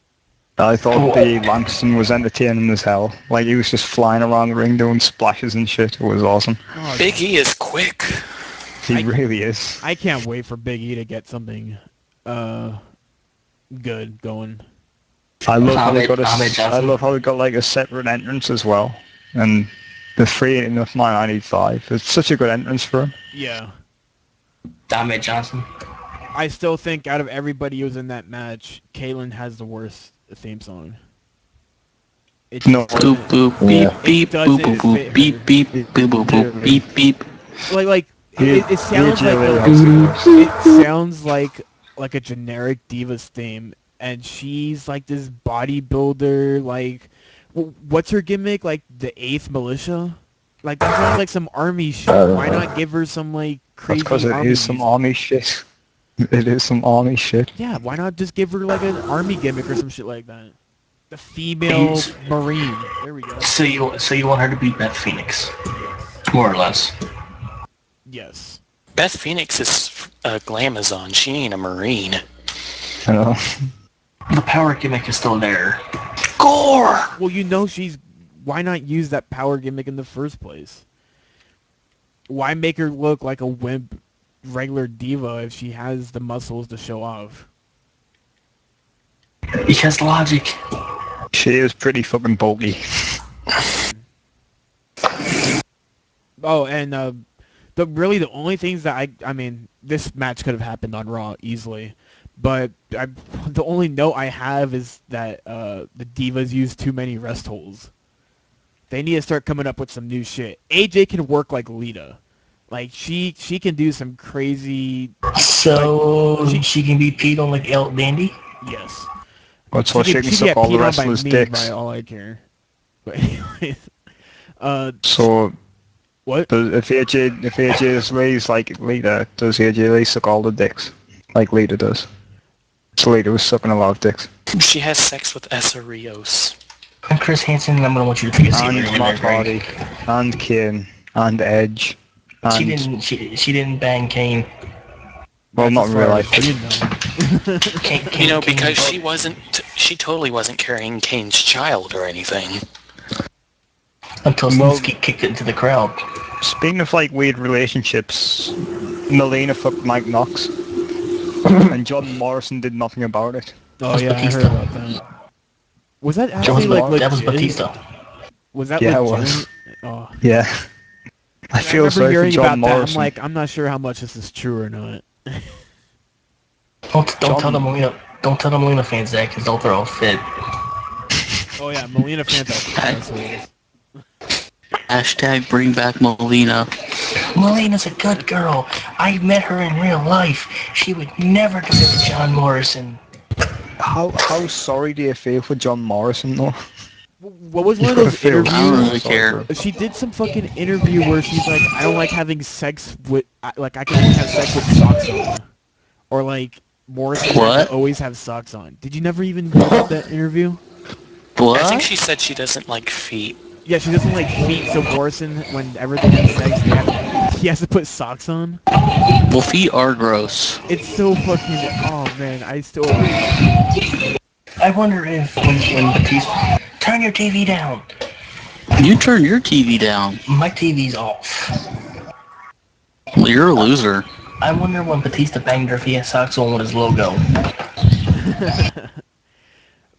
I thought the Langston was entertaining as hell. Like he was just flying around the ring doing splashes and shit. It was awesome. Oh, Big E is quick. He really is. I can't wait for Big E to get something good going. I love how they Ahmed- got Ahmed I Johnson. love how they got like a separate entrance as well. And the 3 ain't enough man, I need 5. It's such a good entrance for him. Yeah. Ahmed Johnson. I still think out of everybody who was in that match, Kalen has the worst theme song. It No. just Boop doesn't- boop beep It beep doesn't boop boop fit boop beep her. beep boop boop boop beep beep. like it sounds AJ like Lee has the worst. it sounds like like a generic Divas theme, and she's like this bodybuilder. Like, what's her gimmick? Like the Eighth Militia. Like that sounds like some army shit. Why not give her some like That's because crazy it army is some music? army shit. It is some army shit. Yeah, why not just give her like an army gimmick or some shit like that? The female Marine. There we go. So you want her to be Beth Phoenix, more or less. Yes. Beth Phoenix is a glamazon. She ain't a Marine. You know. The power gimmick is still there. Gore! Well, you know she's... Why not use that power gimmick in the first place? Why make her look like a wimp regular diva if she has the muscles to show off? Because logic. She is pretty fucking bulky. Oh, and the only things that I mean, this match could have happened on Raw easily, but the only note I have is that the Divas use too many rest holds. They need to start coming up with some new shit. AJ can work like Lita. Like, she can do some crazy... So like, she can be peed on like El Dandy? Yes. That's why she can She'd suck get all the peed on by wrestlers' me, dicks. by all I care. But anyways, So, what? if AJ lays like Lita, does AJ Lee suck all the dicks? Like Lita does. So Lita was sucking a lot of dicks. She has sex with Essa Rios. I'm Chris Hansen, and I'm gonna want you to take a seat And when you're in Matt there, Greg. Hardy. And Kane. And Edge. And, She didn't bang Kane. well, That's not as in real far life. as you know. Kane You know, Kane because broke- she totally wasn't carrying Kane's child or anything. until Well- Snitsky kicked it into the crowd. Speaking of like weird relationships, Melina fucked Mike Knox. And John Morrison did nothing about it. Oh That's yeah, Batista. I heard about that. Was that actually That was legit? Batista. Was that Yeah, it legit? was. Oh. Yeah. I I feel remember sorry for hearing John about that. Morrison. I'm like, I'm not sure how much this is true or not. Don't John- tell the Molina fans that, because they'll throw a fit. Oh yeah, Melina fans are assholes. Hashtag bring back Molina. Molina's a good girl. I met her in real life. She would never do it to John Morrison. How sorry do you feel for John Morrison though? What was one of You those feel I don't interviews? really care. She did some fucking interview where she's like, I don't like having sex with, like, I can only have sex with socks on. Or like, Morrison had What? to always have socks on. Did you never even read that interview? What? I think she said she doesn't like feet. Yeah, she doesn't like feet, so Morrison, whenever they have sex, he has to put socks on. Well, feet are gross. It's so fucking, oh man, I still... I wonder if when Batista... Turn your TV down. You turn your TV down. My TV's off. Well, you're a loser. I wonder when Batista banged her if he had socks on with his logo.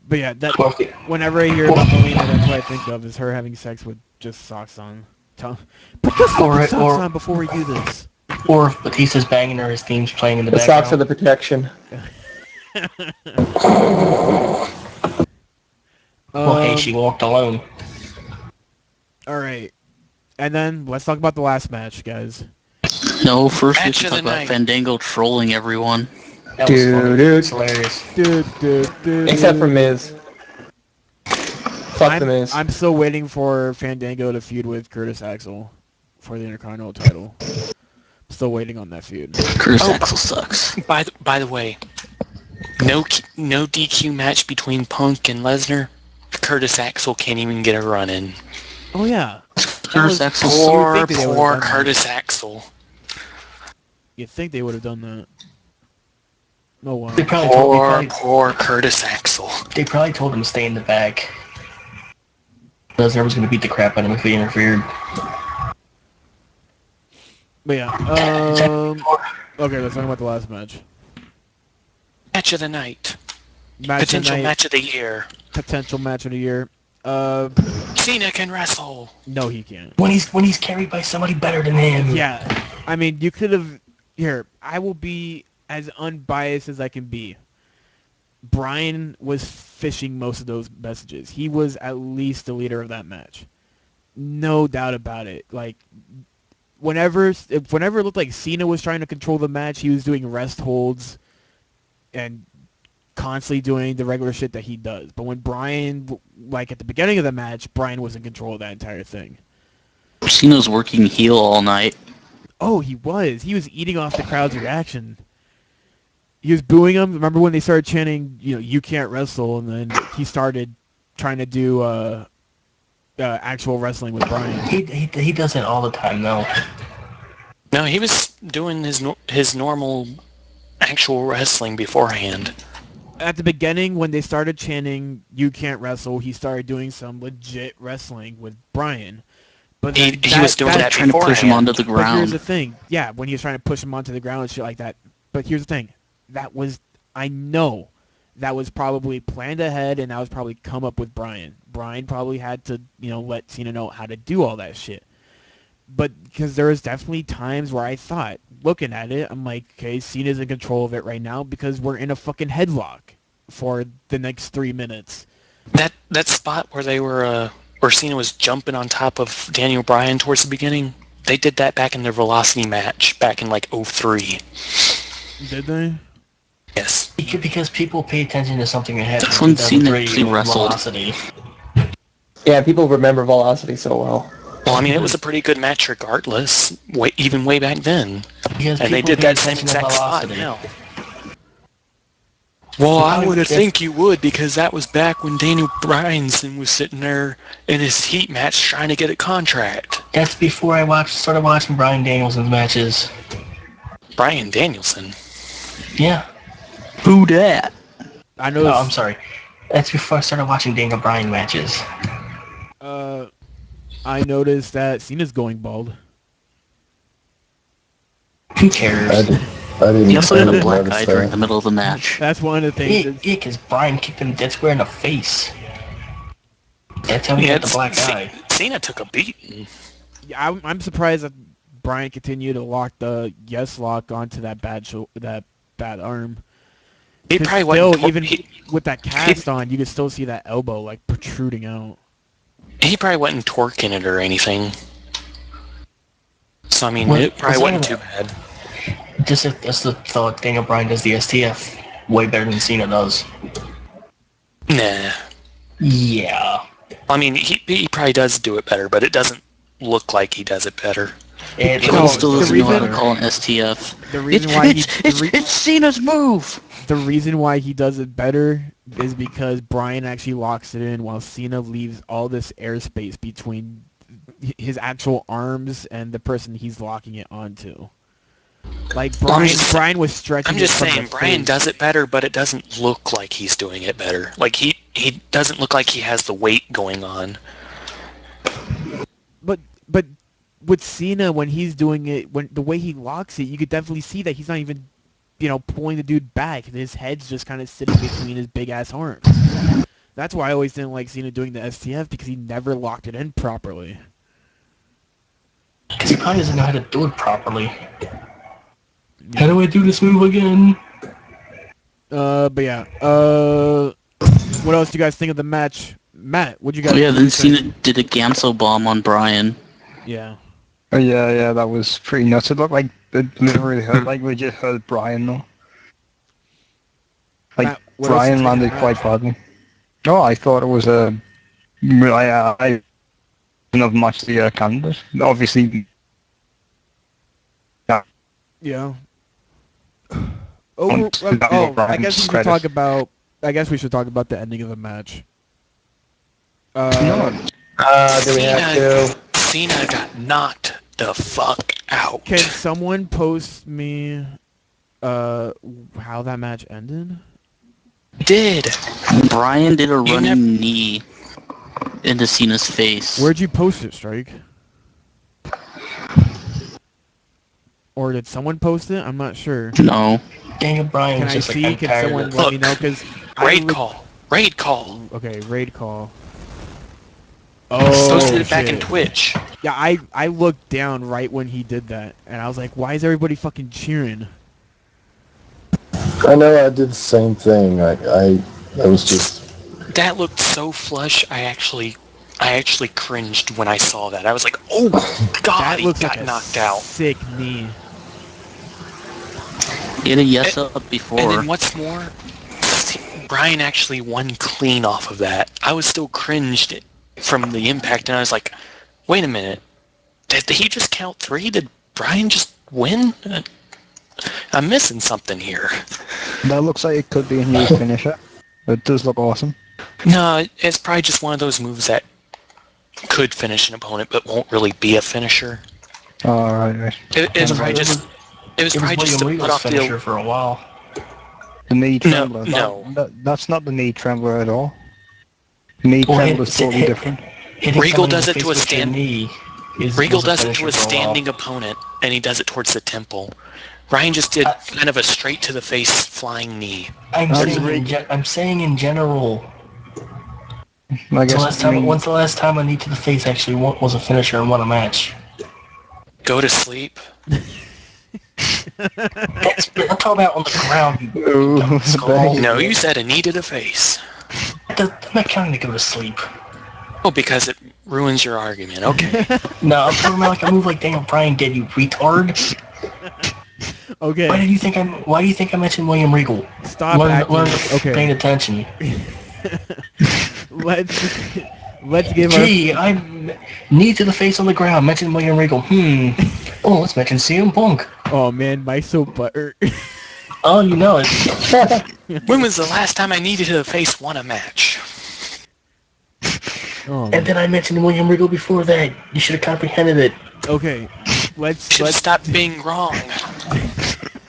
But yeah, that Or if, whenever I hear about Melina, that's what I think of, is her having sex with just socks on. Put the fucking socks on before we do this. or if Batista's banging her, his theme's playing in the The background. socks are the protection. Well, hey, she walked alone. Alright. And then, let's talk about the last match, guys. No, first we Match should of talk the about night. Fandango trolling everyone. That was funny. Dude. It's hilarious. Except for Miz. Fuck the Miz. I'm still waiting for Fandango to feud with Curtis Axel for the Intercontinental title. Still waiting on that feud. Curtis Axel sucks. By the way, no DQ match between Punk and Lesnar. Curtis Axel can't even get a run in. Oh yeah. Curtis Axel so Poor, think they would've poor done that. Curtis Axel. You'd think they would have done that. Oh wow. They probably Poor Curtis Axel. they probably told him to stay in the back. Lesnar was going to beat the crap out of him if he interfered. But yeah. Okay, let's talk about the last match. Match of the night. Match Potential of the night, match of the year. potential match of the year. Cena can wrestle. No, he can't. When he's carried by somebody better than him. Yeah, I mean, you could have. Here, I will be as unbiased as I can be. Brian was fishing most of those messages. He was at least the leader of that match. No doubt about it. Like, whenever it looked like Cena was trying to control the match, he was doing rest holds. and constantly doing the regular shit that he does. But when Bryan, like at the beginning of the match, Bryan was in control of that entire thing. Cena's working heel all night. Oh, he was. He was eating off the crowd's reaction. He was booing him. Remember when they started chanting, you can't wrestle, and then he started trying to do actual wrestling with Bryan. He does it all the time, though. No, he was doing his normal actual wrestling beforehand. At the beginning, when they started chanting, you can't wrestle, he started doing some legit wrestling with Bryan. But then he was doing that trying to push him onto the But here's ground. the thing. Yeah, when he was trying to push him onto the ground and shit like that. But here's the thing. I know that was probably planned ahead, and that was probably come up with Bryan. Bryan probably had to, let Cena know how to do all that shit. But because there was definitely times where I thought, looking at it, I'm like, okay, Cena's in control of it right now because we're in a fucking headlock for the next 3 minutes. That spot where they were, where Cena was jumping on top of Daniel Bryan towards the beginning, they did that back in their Velocity match back in like 03. Did they? Yes. Because people pay attention to something that happened That's in when Cena 2003 actually with wrestled. Velocity. Yeah, people remember Velocity so well. Well, I mean, it was a pretty good match regardless, even way back then. Because And they people did pay that same attention to exact spot Velocity. now. Well, I would have If- think you would, because that was back when Daniel Bryanson was sitting there in his heat match trying to get a contract. That's before I started watching Bryan Danielson's matches. Bryan Danielson. Yeah. Who dat? I know. No, I'm sorry. That's before I started watching Daniel Bryan matches. I noticed that Cena's going bald. Who cares? I didn't. He also I had a didn't black notice eye that. during the middle of the match. That's one of the Yeah, things. because Bryan kicked him dead square in the face. That's how he got the black eye. Cena took a beating. I'm surprised that Bryan continued to lock the yes lock onto that that bad arm. He 'Cause probably still, wasn't. even with that cast on, you could still see that elbow like protruding out. He probably wasn't twerking it or anything. So I mean, Well, it probably was wasn't that too bad. Just the thought Daniel Bryan does the STF way better than Cena does. Nah. Yeah. I mean, he probably does do it better, but it doesn't look like he does it better. It Cole looks still the doesn't know how to reason- call an STF. The reason why It's Cena's move! the reason why he does it better is because Bryan actually locks it in while Cena leaves all this airspace between his actual arms and the person he's locking it onto. Like Bryan was stretching. I'm just it from saying, the Bryan face. does it better, but it doesn't look like he's doing it better. Like he doesn't look like he has the weight going on. But with Cena, when he's doing it, when the way he locks it, you could definitely see that he's not even, pulling the dude back. His head's just kind of sitting between his big ass arms. That's why I always didn't like Cena doing the STF, because he never locked it in properly. because he probably doesn't know how to do it properly. How do I do this move again? But yeah. What else do you guys think of the match? Matt, what'd you guys? Oh yeah, what do then you think? Cena did a Gamso bomb on Bryan. Yeah. Oh yeah, that was pretty nuts. It looked like it literally hurt, like legit hurt Bryan though. Like Matt, what else you Bryan think of the landed quite match? badly. Oh, I thought it was a. I didn't have much the candidate. Obviously, Yeah. On to Daniel I guess we Bryan's should credit. talk about. I guess we should talk about the ending of the match. no, Do we have to? Cena got knocked the fuck out. Can someone post me how that match ended? Did. Bryan did a running never- knee into Cena's face. Where'd you post it, Strike? Or did someone post it? I'm not sure. No. Daniel Bryan Can was I just see? like, I'm Can tired someone of let me Look. know? Because Raid call. Okay, raid call. Posted Oh it back in shit. Twitch. Yeah, I looked down right when he did that, and I was like, why is everybody fucking cheering? I know I did the same thing. I was just. That looked so flush. I actually cringed when I saw that. I was like, oh god, That he looks got like a knocked out. sick knee. Get a yes up before. And then what's more, Brian actually won clean off of that. I was still cringed from the impact, and I was like, wait a minute. Did he just count 3? Did Brian just win? I'm missing something here. That looks like it could be a new finisher. It does look awesome. No, it's probably just one of those moves that could finish an opponent, but won't really be a finisher. Oh, right. It was probably just to put off finisher the... for a while. The knee trembler. No. That's not the knee trembler at all. The knee trembler is totally different. Regal does it to a Regal does it to a finisher for a while. standing opponent, and he does it towards the temple. Ryan just did kind of a straight to the face flying knee. I'm saying in general. I guess When's the last time a knee to the face actually was a finisher and won a match? Go to sleep. I'm talking about on the ground. No, you said a knee to the face. I'm not counting to go to sleep. Oh, because it ruins your argument. Okay. No, I'm talking about like a move like Daniel Bryan did, you retard. Okay. Why do you think I mentioned William Regal? Stop acting. Paying attention. Let's give I'm knee to the face on the ground. Mention William Regal. Oh, let's mention CM Punk. Oh man, my soap butter. Oh, you know it. When was the last time I needed to face won a match? Oh, and then I mentioned William Regal before that. You should have comprehended it. okay. Let's stop being wrong.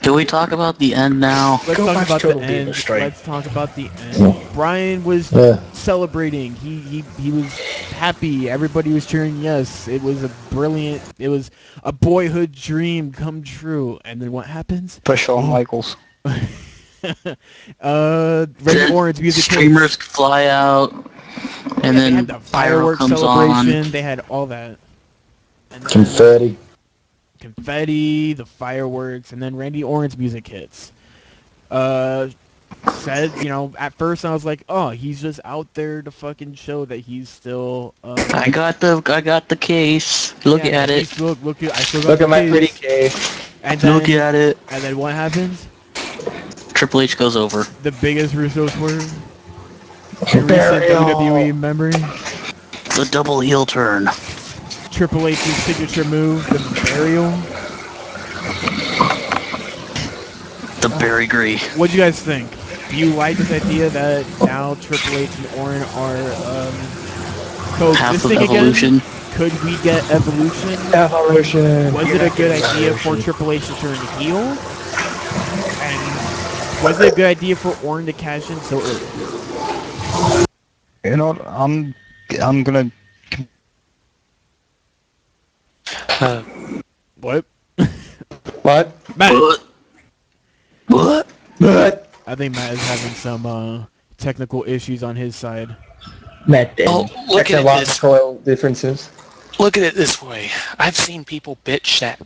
Can we talk about the end now? Let's Go talk watch about Total the Divas end. Strike. Let's talk about the end. Brian was celebrating. He was happy. Everybody was cheering yes. It was a boyhood dream come true. And then what happens? For Shawn Michaels. Red Orange music. Streamers fly out, and they then had the pyro fireworks comes celebration. on. They had all that. And then, confetti, the fireworks, and then Randy Orton's music hits. Said, at first I was like, oh, he's just out there to fucking show that he's still. I got the case. Look at it. Look Look at my pretty case. And then, Look at it. And then what happens? Triple H goes over. The biggest Russo swerve in recent WWE memory. The double heel turn. Triple H's signature move, the burial. The Barry Gree. What do you guys think? Do you like this idea that now Triple H and Orton are coexisting again? Could we get Evolution? Evolution. Was it a good idea for Triple H to turn heel? And was it a good idea for Orton to cash in so early? I'm gonna. What? What? Matt. What? I think Matt is having some technical issues on his side. Matt did. Oh, look at this. Technological differences. Look at it this way. I've seen people bitch that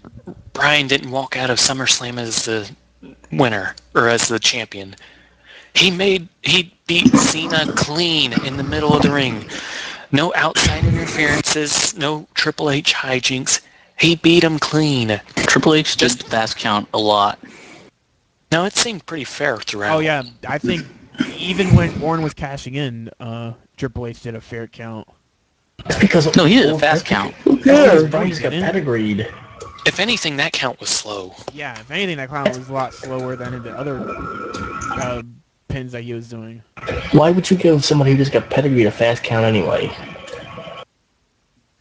Brian didn't walk out of SummerSlam as the winner or as the champion. He beat Cena clean in the middle of the ring. No outside interferences, no Triple H hijinks. He beat him clean. Triple H did fast count a lot. No, it seemed pretty fair throughout. Oh yeah, I think even when Orton was cashing in, Triple H did a fair count. It's because No, he did a fast count. Yeah, Brian's got pedigreed. If anything, that count was slow. Yeah, if anything, that count was a lot slower than the other pins that he was doing. Why would you give somebody who just got pedigreed a fast count anyway?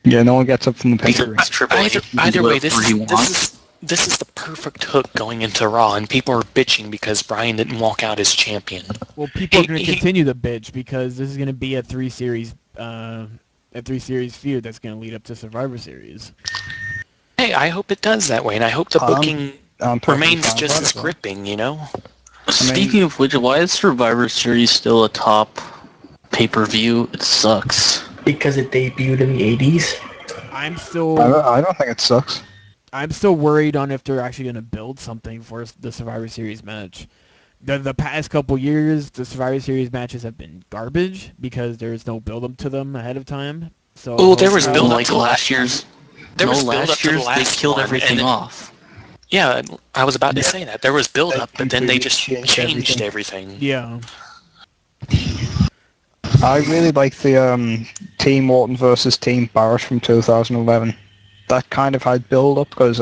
Yeah, no one gets up from the Because pedigree. Triple H Either way, this this is the perfect hook going into Raw, and people are bitching because Brian didn't walk out as champion. Well, people are going to continue to bitch because this is going to be a three series feud that's going to lead up to Survivor Series. Hey, I hope it does that way, and I hope the booking remains fine just with as that. gripping, Speaking of which, why is Survivor Series still a top pay-per-view? It sucks. Because it debuted in the 80s? I don't think it sucks. I'm still worried on if they're actually going to build something for the Survivor Series match. The past couple years, the Survivor Series matches have been garbage because there's no build-up to them ahead of time. So there was build-up like to last year's. There was last build-up to the year's. They last killed one, everything and then off. Yeah, I was about to Yeah. say that. There was build-up, They but then they completely just changed everything. Yeah. I really like the Team Orton versus Team Barrett from 2011. That kind of had build-up because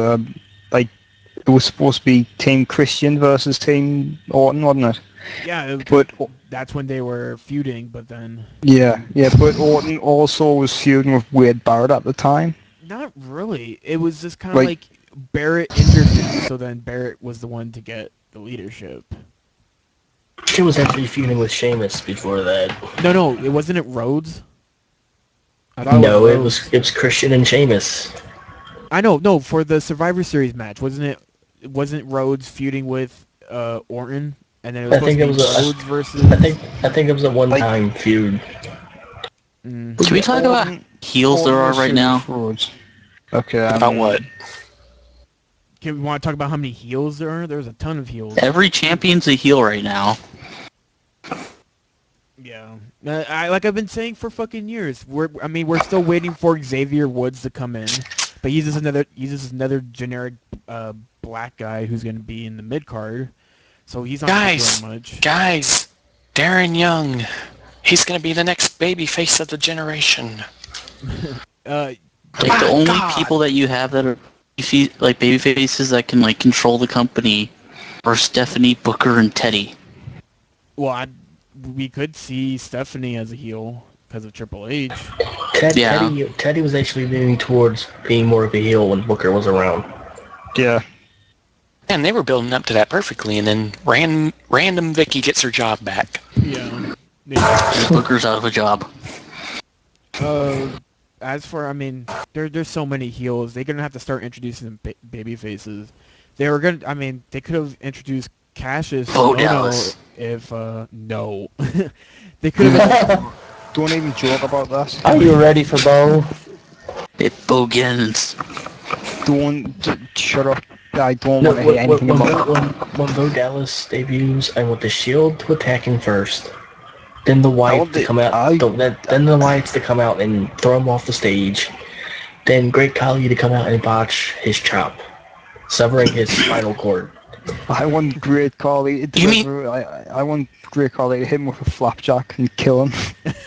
like it was supposed to be Team Christian versus Team Orton, wasn't it? Yeah, But that's when they were feuding, but then... yeah, but Orton also was feuding with Wade Barrett at the time. Not really. It was just kind of Like- like Barrett injured him, so then Barrett was the one to get the leadership. She was actually feuding with Sheamus before that. No, it wasn't it Rhodes? I thought No, it Rhodes. was Christian and Sheamus. I know, no, for the Survivor Series match, wasn't Rhodes feuding with Orton? And then it was I think it supposed to was be a- Rhodes versus... I think it was a one-time feud. Mm. Can we talk about heels there are right now? Rhodes. Okay. About what? Can we want to talk about how many heels there are? There's a ton of heels. Every champion's a heel right now. Yeah, like I've been saying for fucking years. We're still waiting for Xavier Woods to come in, but he's just another generic black guy who's going to be in the mid card. So he's not going to do much. Guys, Darren Young, he's going to be the next baby face of the generation. Like the only people that you have that are like baby faces that can like control the company are Stephanie, Booker, and Teddy. Well, we could see Stephanie as a heel because of Triple H. Teddy was actually leaning towards being more of a heel when Booker was around. Yeah. And they were building up to that perfectly, and then random Vicky gets her job back. Yeah. Booker's out of a job. As for, there's so many heels. They're gonna have to start introducing baby faces. They could have introduced Cassius. Bo Dallas. If no, they could have. Don't even joke about that. Are you ready for Bo? It begins. Don't shut up. I don't want to hear anything about that. When Bo Dallas debuts, I want the Shield to attack him first. Then the Wyatts to come out. Then the Wyatts to come out and throw him off the stage. Then Great Khali to come out and botch his chop, severing his spinal cord. I want Great Khali. I want Great Khali to hit him with a flapjack and kill him.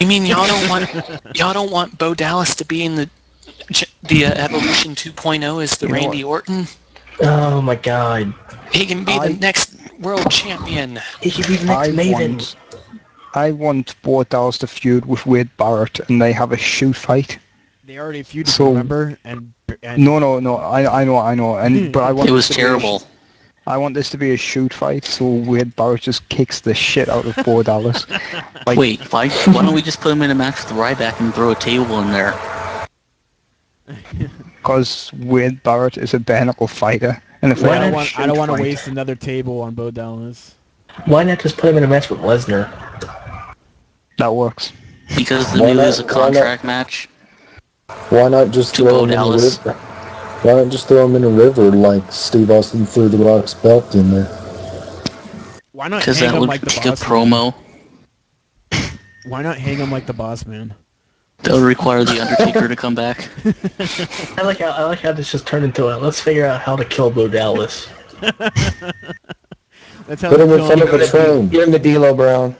You mean y'all don't want Bo Dallas to be in the Evolution 2.0 as the Randy Orton? Oh my God! He can be the next world champion. He can be the next Maven. I want Bo Dallas to feud with Wade Barrett, and they have a shoot fight. They already feuded, remember? No. I know. But I want it was terrible. I want this to be a shoot fight, so Wade Barrett just kicks the shit out of Bo Dallas. Wait, why don't we just put him in a match with Ryback and throw a table in there? Because Wade Barrett is a bare-knuckle fighter, and if I don't want to waste another table on Bo Dallas. Why not just put him in a match with Lesnar? That works. Because the new is a contract match. Why not just throw him in the river? Why not just throw him in a river like Steve Austin threw the Rock's belt in there? Why not Because hang that him would like the be a good boss promo. Why not hang him like the boss man? That would require the Undertaker to come back. I like how this just turned into let's figure out how to kill Bo Dallas. That's how Put him in front of a train. Give him the D'Lo Brown.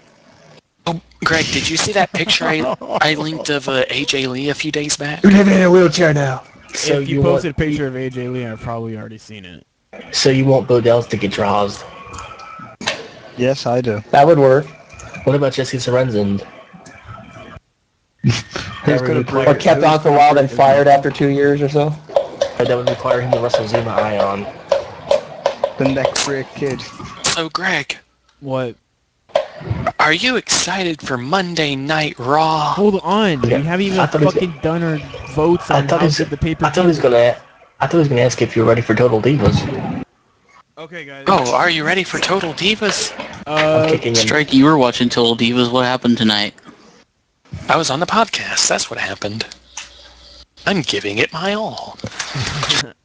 Oh, Greg, did you see that picture I linked of AJ Lee a few days back? You're living in a wheelchair now. So if you posted a picture of AJ Lee, I've probably already seen it. So you want Bo Dallas to get draws? Yes, I do. That would work. What about Jesse Sorensen? Or kept on for a while, then fired after 2 years or so. That would require him to wrestle Zuma Ion. The next great kid. So, Greg, What? are you excited for Monday Night Raw? Hold on. Okay. We haven't even I thought he was fucking done our votes on how good the paper. I thought he was gonna ask if you were ready for Total Divas. Okay, guys. Oh, are you ready for Total Divas? I'm kicking him. Strike, you were watching Total Divas. What happened tonight? I was on the podcast. That's what happened. I'm giving it my all.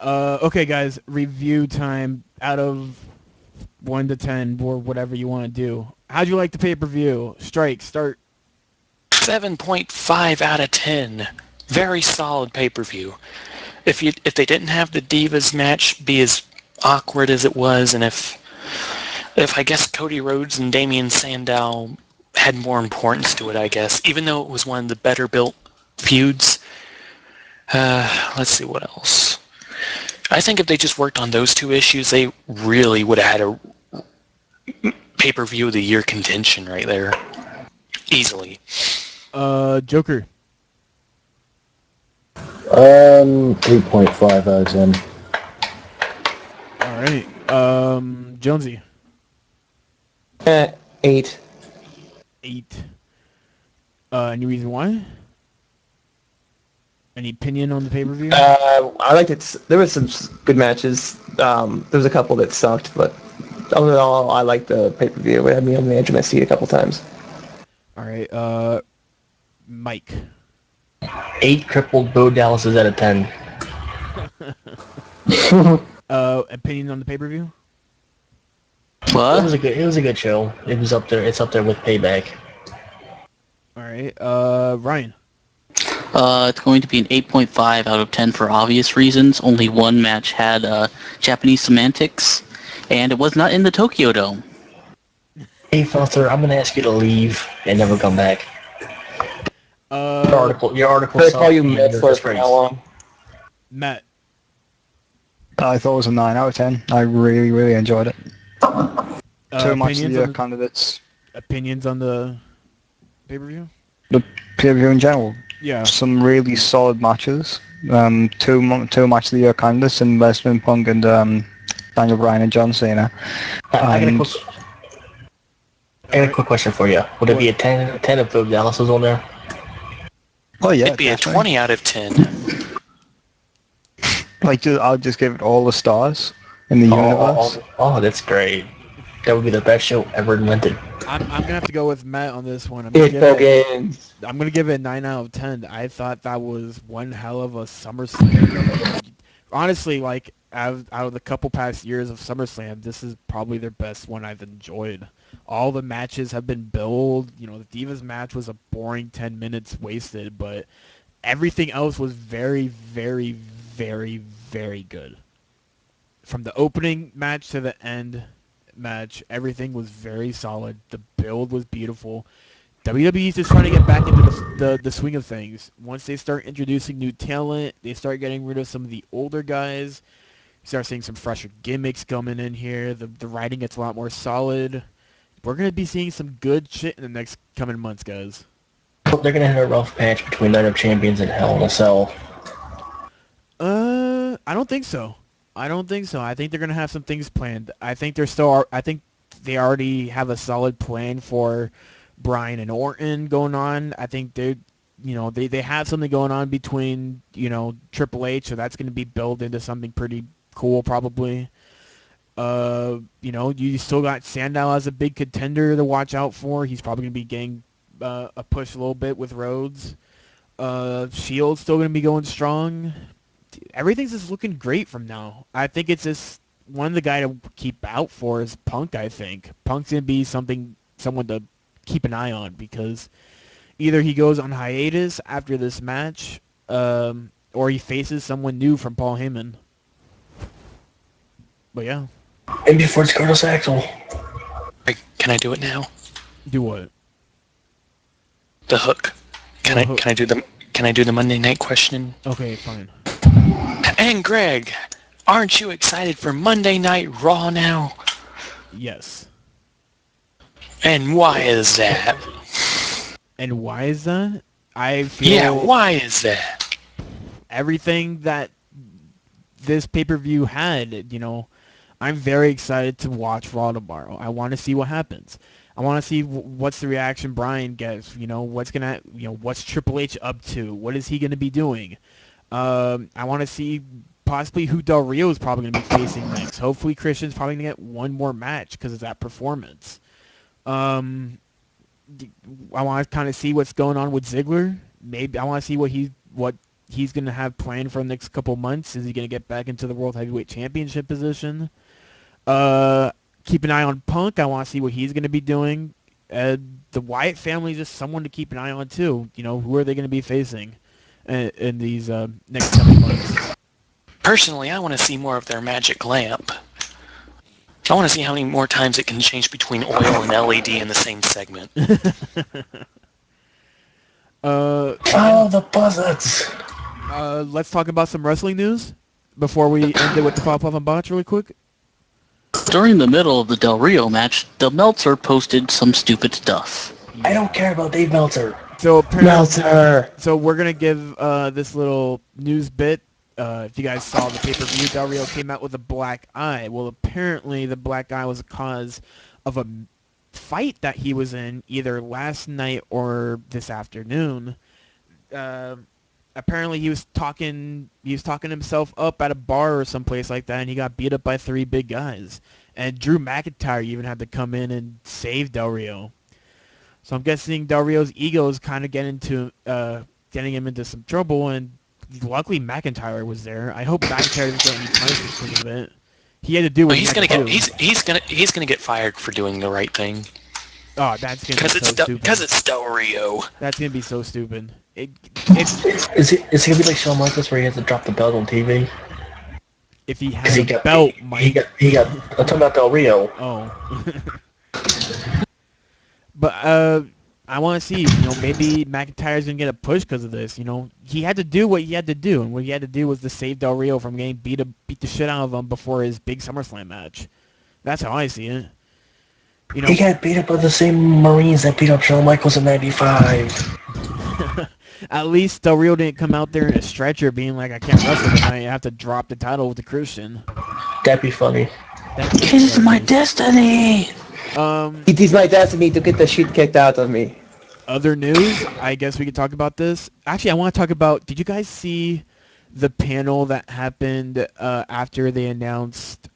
Okay, guys. Review time out of 1 to 10 or whatever you want to do. How'd you like the pay-per-view? Strike, start. 7.5 out of 10. Very solid pay-per-view. If they didn't have the Divas match be as awkward as it was, and if I guess Cody Rhodes and Damian Sandow had more importance to it, I guess, even though it was one of the better built feuds. Let's see what else. I think if they just worked on those two issues, they really would have had a pay-per-view of the year contention right there. Easily. Joker. 8.5 out of 10. All right. Jonesy. 8. 8. Any reason why? Any opinion on the pay-per-view? I liked it. There was some good matches. There was a couple that sucked, but all in all, I liked the pay-per-view. It had me on the edge of my seat a couple times. All right. Mike. 8 crippled Bo Dallases out of 10. Opinion on the pay-per-view? It What? was a good show. It was up there. It's up there with Payback. All right. Ryan. It's going to be an 8.5 out of 10 for obvious reasons. Only one match had Japanese semantics, and it was not in the Tokyo Dome. Hey, Foster, I'm gonna ask you to leave and never come back. Your article. They call you Metzler from now on. Matt. I thought it was a 9 out of 10. I really, really enjoyed it. Too much of the candidates. Opinions on the pay-per-view? The pay-per-view in general. Yeah. Some really solid matches. Two match of the year candidates in Wrestling Punk and Daniel Bryan and John Cena. I got a quick question for you. Would it be a 10 if Bo Dallas was on there? Oh yeah, It'd be definitely. a 20 out of 10. Like, I'll just give it all the stars in the universe. That's great. That would be the best show ever invented. I'm gonna have to go with Matt on this one. I'm Big gonna give it a 9 out of 10. I thought that was one hell of a SummerSlam. Honestly, like out of the couple past years of SummerSlam, this is probably their best one I've enjoyed. All the matches have been billed. You know, the Divas match was a boring 10 minutes wasted, but everything else was very, very, very, very good. From the opening match to the end match, everything was very solid. The build was beautiful. WWE is just trying to get back into the swing of things. Once they start introducing new talent, they start getting rid of some of the older guys. You start seeing some fresher gimmicks coming in here. The writing gets a lot more solid. We're going to be seeing some good shit in the next coming months, guys. They're going to hit a rough patch between Night of Champions and Hell in a Cell. I don't think so. I think they're going to have some things planned. I think they already have a solid plan for Bryan and Orton going on. I think they have something going on between, Triple H, so that's going to be built into something pretty cool probably. You still got Sandow as a big contender to watch out for. He's probably going to be getting a push a little bit with Rhodes. Shield's still going to be going strong. Everything's just looking great from now. I think it's just one of the guy to keep out for is Punk, I think. Punk's going to be someone to keep an eye on because either he goes on hiatus after this match or he faces someone new from Paul Heyman. But yeah. And before it's Curtis Axel. Can I do it now? Do what? The hook. Can I do the Monday night question? Okay, fine. And Greg, aren't you excited for Monday Night Raw now? Yes. And why is that? And why is that? I feel... Yeah, why is that? Everything that this pay-per-view had, I'm very excited to watch Raw tomorrow. I want to see what happens. I want to see what's the reaction Bryan gets. What's Triple H up to? What is he going to be doing? I want to see possibly who Del Rio is probably going to be facing next. Hopefully Christian's probably going to get one more match because of that performance. I want to kind of see what's going on with Ziggler. Maybe I want to see what he's going to have planned for the next couple months. Is he going to get back into the World Heavyweight Championship position? Keep an eye on Punk. I want to see what he's going to be doing. The Wyatt family is just someone to keep an eye on too. Who are they going to be facing in these next coming months? Personally, I want to see more of their magic lamp. I want to see how many more times it can change between oil and LED in the same segment. Oh, the buzzards! Let's talk about some wrestling news before we end it with the Pop Off and Botch really quick. During the middle of the Del Rio match, the Meltzer posted some stupid stuff. I don't care about Dave Meltzer. So apparently, Meltzer! so we're gonna give this little news bit. If you guys saw the pay-per-view, Del Rio came out with a black eye. Well, apparently the black eye was a cause of a fight that he was in either last night or this afternoon. Apparently he was talking himself up at a bar or someplace like that, and he got beat up by 3 big guys. And Drew McIntyre even had to come in and save Del Rio. So I'm guessing Del Rio's ego is kind of getting him into some trouble, and luckily McIntyre was there. I hope McIntyre doesn't get any punishment because of it. He had to do what he had to do. He's gonna get fired for doing the right thing. Oh, that's gonna be so stupid. Because it's Del Rio. That's gonna be so stupid. Is he gonna be like Shawn Michaels where he has to drop the belt on TV? If he has a belt, Mike. He got. I'm talking about Del Rio. Oh. But I want to see. Maybe McIntyre's gonna get a push because of this. He had to do what he had to do, and what he had to do was to save Del Rio from getting beat the shit out of him before his big SummerSlam match. That's how I see it. He got beat up by the same Marines that beat up Shawn Michaels in '95. At least Del Rio didn't come out there in a stretcher being like, I can't wrestle tonight. I have to drop the title to Christian. That'd be funny. This is my destiny! It is my destiny to get the shit kicked out of me. Other news, I guess we could talk about this. Actually, I want to talk about, did you guys see the panel that happened after they announced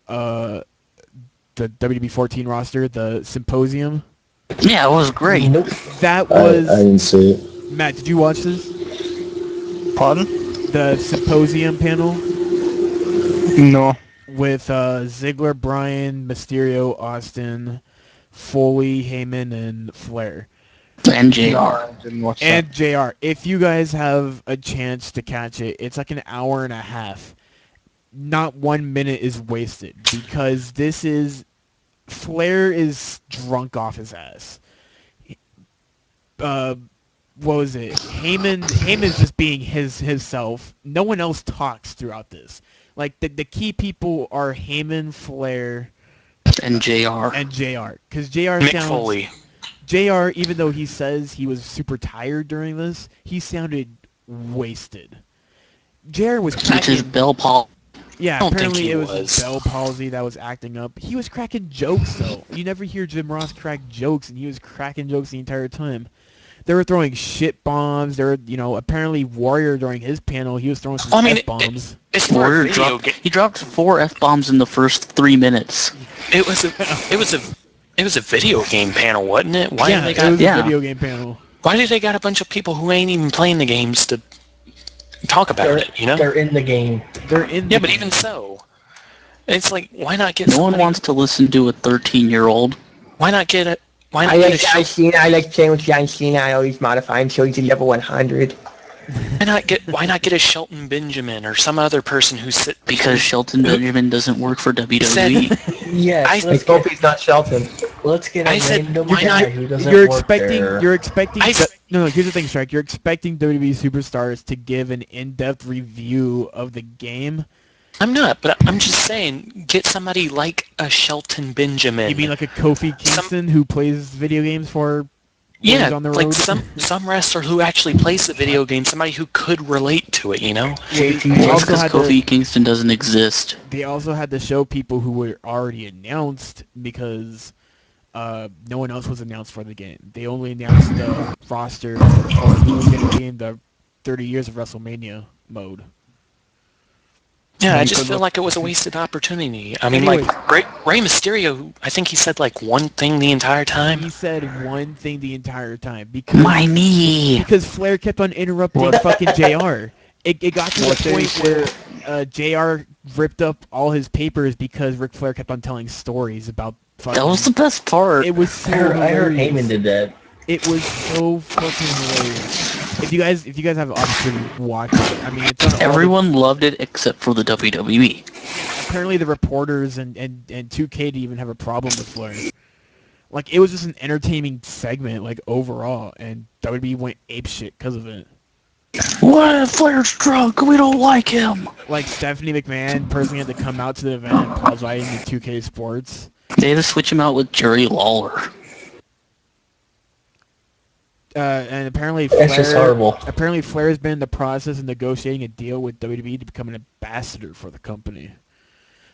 the WWE 14 roster, the symposium? Yeah, it was great. Nope. That was... I didn't see it. Matt, did you watch this? Pardon? The symposium panel? No. With Ziggler, Bryan, Mysterio, Austin, Foley, Heyman, and Flair. And JR. Didn't watch And JR. If you guys have a chance to catch it, it's like an hour and a half. Not 1 minute is wasted because Flair is drunk off his ass. What was it? Heyman's just being himself. No one else talks throughout this. Like the key people are Heyman, Flair, and JR. Because JR Mick sounds... Foley. JR, even though he says he was super tired during this, he sounded wasted. JR was cracking... Which is Bell Paul. Yeah, I don't apparently think he it was was. Bell palsy that was acting up. He was cracking jokes, though. You never hear Jim Ross crack jokes, and he was cracking jokes the entire time. They were throwing shit bombs. They were, apparently Warrior during his panel, he was throwing some F-bombs. It's more Warrior a video game. he dropped 4 F-bombs in the first 3 minutes. It was a video game panel, wasn't it? Why Yeah, it was a video game panel. Why do they got a bunch of people who ain't even playing the games to talk about it? They're in the game. Yeah, but even so, it's like, why not get? No one wants to listen to a 13-year-old. Why not get it? Why not I get like a show? John Cena. I like playing with John Cena. I always modify him so he's a level 100. Why not get a Shelton Benjamin or some other person who's Because Shelton Benjamin doesn't work for WWE. Yes. I hope he's not Shelton. Let's get a random why guy not? who doesn't You're work expecting. there. You're expecting. No, here's the thing, Strike. You're expecting WWE superstars to give an in-depth review of the game. I'm not, but I'm just saying, get somebody like a Shelton Benjamin. You mean like a Kofi Kingston who plays video games for? Yeah, on the like road? some wrestler who actually plays the video game, somebody who could relate to it, They Well, also because had Kofi Kingston doesn't exist. They also had to show people who were already announced because no one else was announced for the game. They only announced the roster or who was going to be in the 30 years of WrestleMania mode. Yeah, I just feel like it was a wasted opportunity. I mean, Anyways. like, Rey Mysterio, I think he said, like, one thing the entire time. He said one thing the entire time because My knee! because Flair kept on interrupting fucking JR. It got to the point where JR ripped up all his papers because Ric Flair kept on telling stories about fucking... That was the best part. It was so I heard hilarious. Heyman did that. It was so fucking hilarious. If you guys have the opportunity to watch it, I mean, it's on all Everyone loved it except for the WWE. apparently the reporters and 2K didn't even have a problem with Flair. Like, it was just an entertaining segment, like, overall, and WWE went apeshit because of it. What if Flair's drunk? We don't like him. Like, Stephanie McMahon personally had to come out to the event and apologizing to 2K Sports. They had to switch him out with Jerry Lawler. And apparently That's just horrible. Apparently Flair has been in the process of negotiating a deal with WWE to become an ambassador for the company.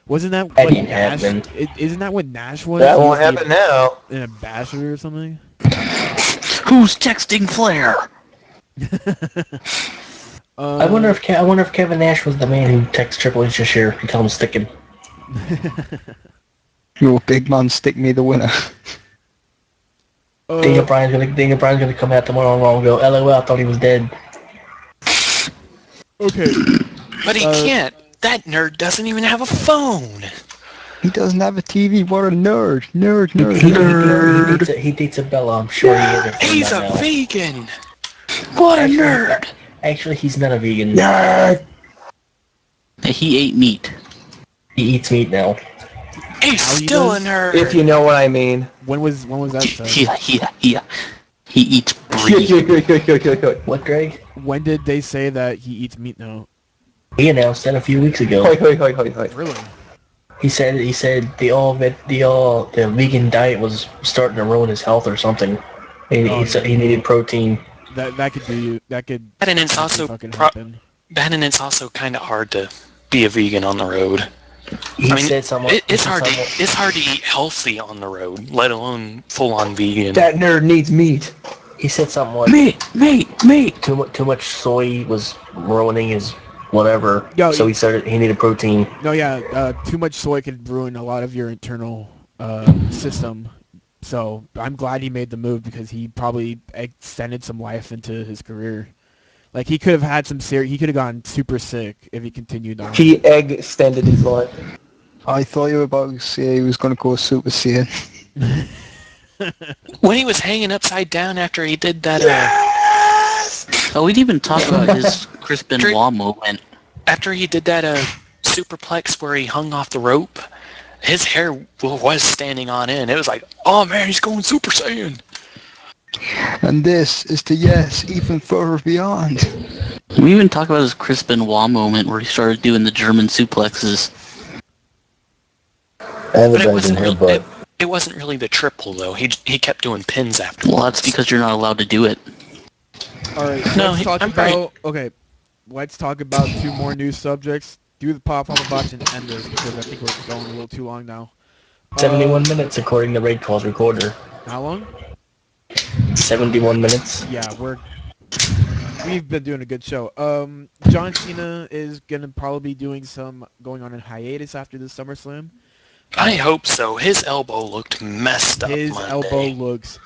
Wasn't that That what ain't Nash? happening. Isn't that what Nash was? That He won't was the happen now. An ambassador or something? Who's texting Flair? I wonder if Kevin Nash was the man who texted Triple H this year and told him to stick him. Your big man, stick me the winner. Daniel Bryan's gonna come out tomorrow and go, LOL, I thought he was dead. Okay. But he can't. That nerd doesn't even have a phone. He doesn't have a TV. What a nerd. He dates a Bella, I'm sure he is. He's a vegan. What a nerd. Actually, he's not a vegan. Nerd! He ate meat. He eats meat now. He's Now he still a does? nerd. If you know what I mean. When was that said? He eats brie. What, Greg? When did they say that he eats meat now? He announced that a few weeks ago. Hoi, hoi, hoi, hoi, hoi. Really? He said the vegan diet was starting to ruin his health or something. He said he needed protein. That could be that could. And it's that could also fucking happen. and it's also kind of hard to be a vegan on the road. He I mean, said something. it's hard to eat healthy on the road, let alone full on vegan. That nerd needs meat. He said something like Meat. too much soy was ruining his whatever. Yo, so he needed protein. No, yeah, too much soy could ruin a lot of your internal system. So I'm glad he made the move because he probably extended some life into his career. Like, he could have had he could have gotten super sick if he continued on. He extended his life. I thought you were about to say he was going to go Super Saiyan. When he was hanging upside down after he did that, Oh, we didn't even talk about his Chris Benoit moment. after he did that superplex where he hung off the rope, his hair was standing on end. It was like, oh man, he's going Super Saiyan. And this is to yes, even further beyond. We even talk about his Chris Benoit moment where he started doing the German suplexes. And the But it wasn't bending really, headbutt. it wasn't really the triple though. He kept doing pins after. Well, that's because you're not allowed to do it. All right, No, let's talk I'm about okay. Let's talk about two more news subjects. Do the pop on the botch and end this because I think we're going a little too long now. 71 minutes according to Raid Call's recorder. How long? 71 minutes. Yeah, we've been doing a good show. John Cena is gonna probably be going on a hiatus after the SummerSlam. I hope so. His elbow looked messed up His Monday. elbow looks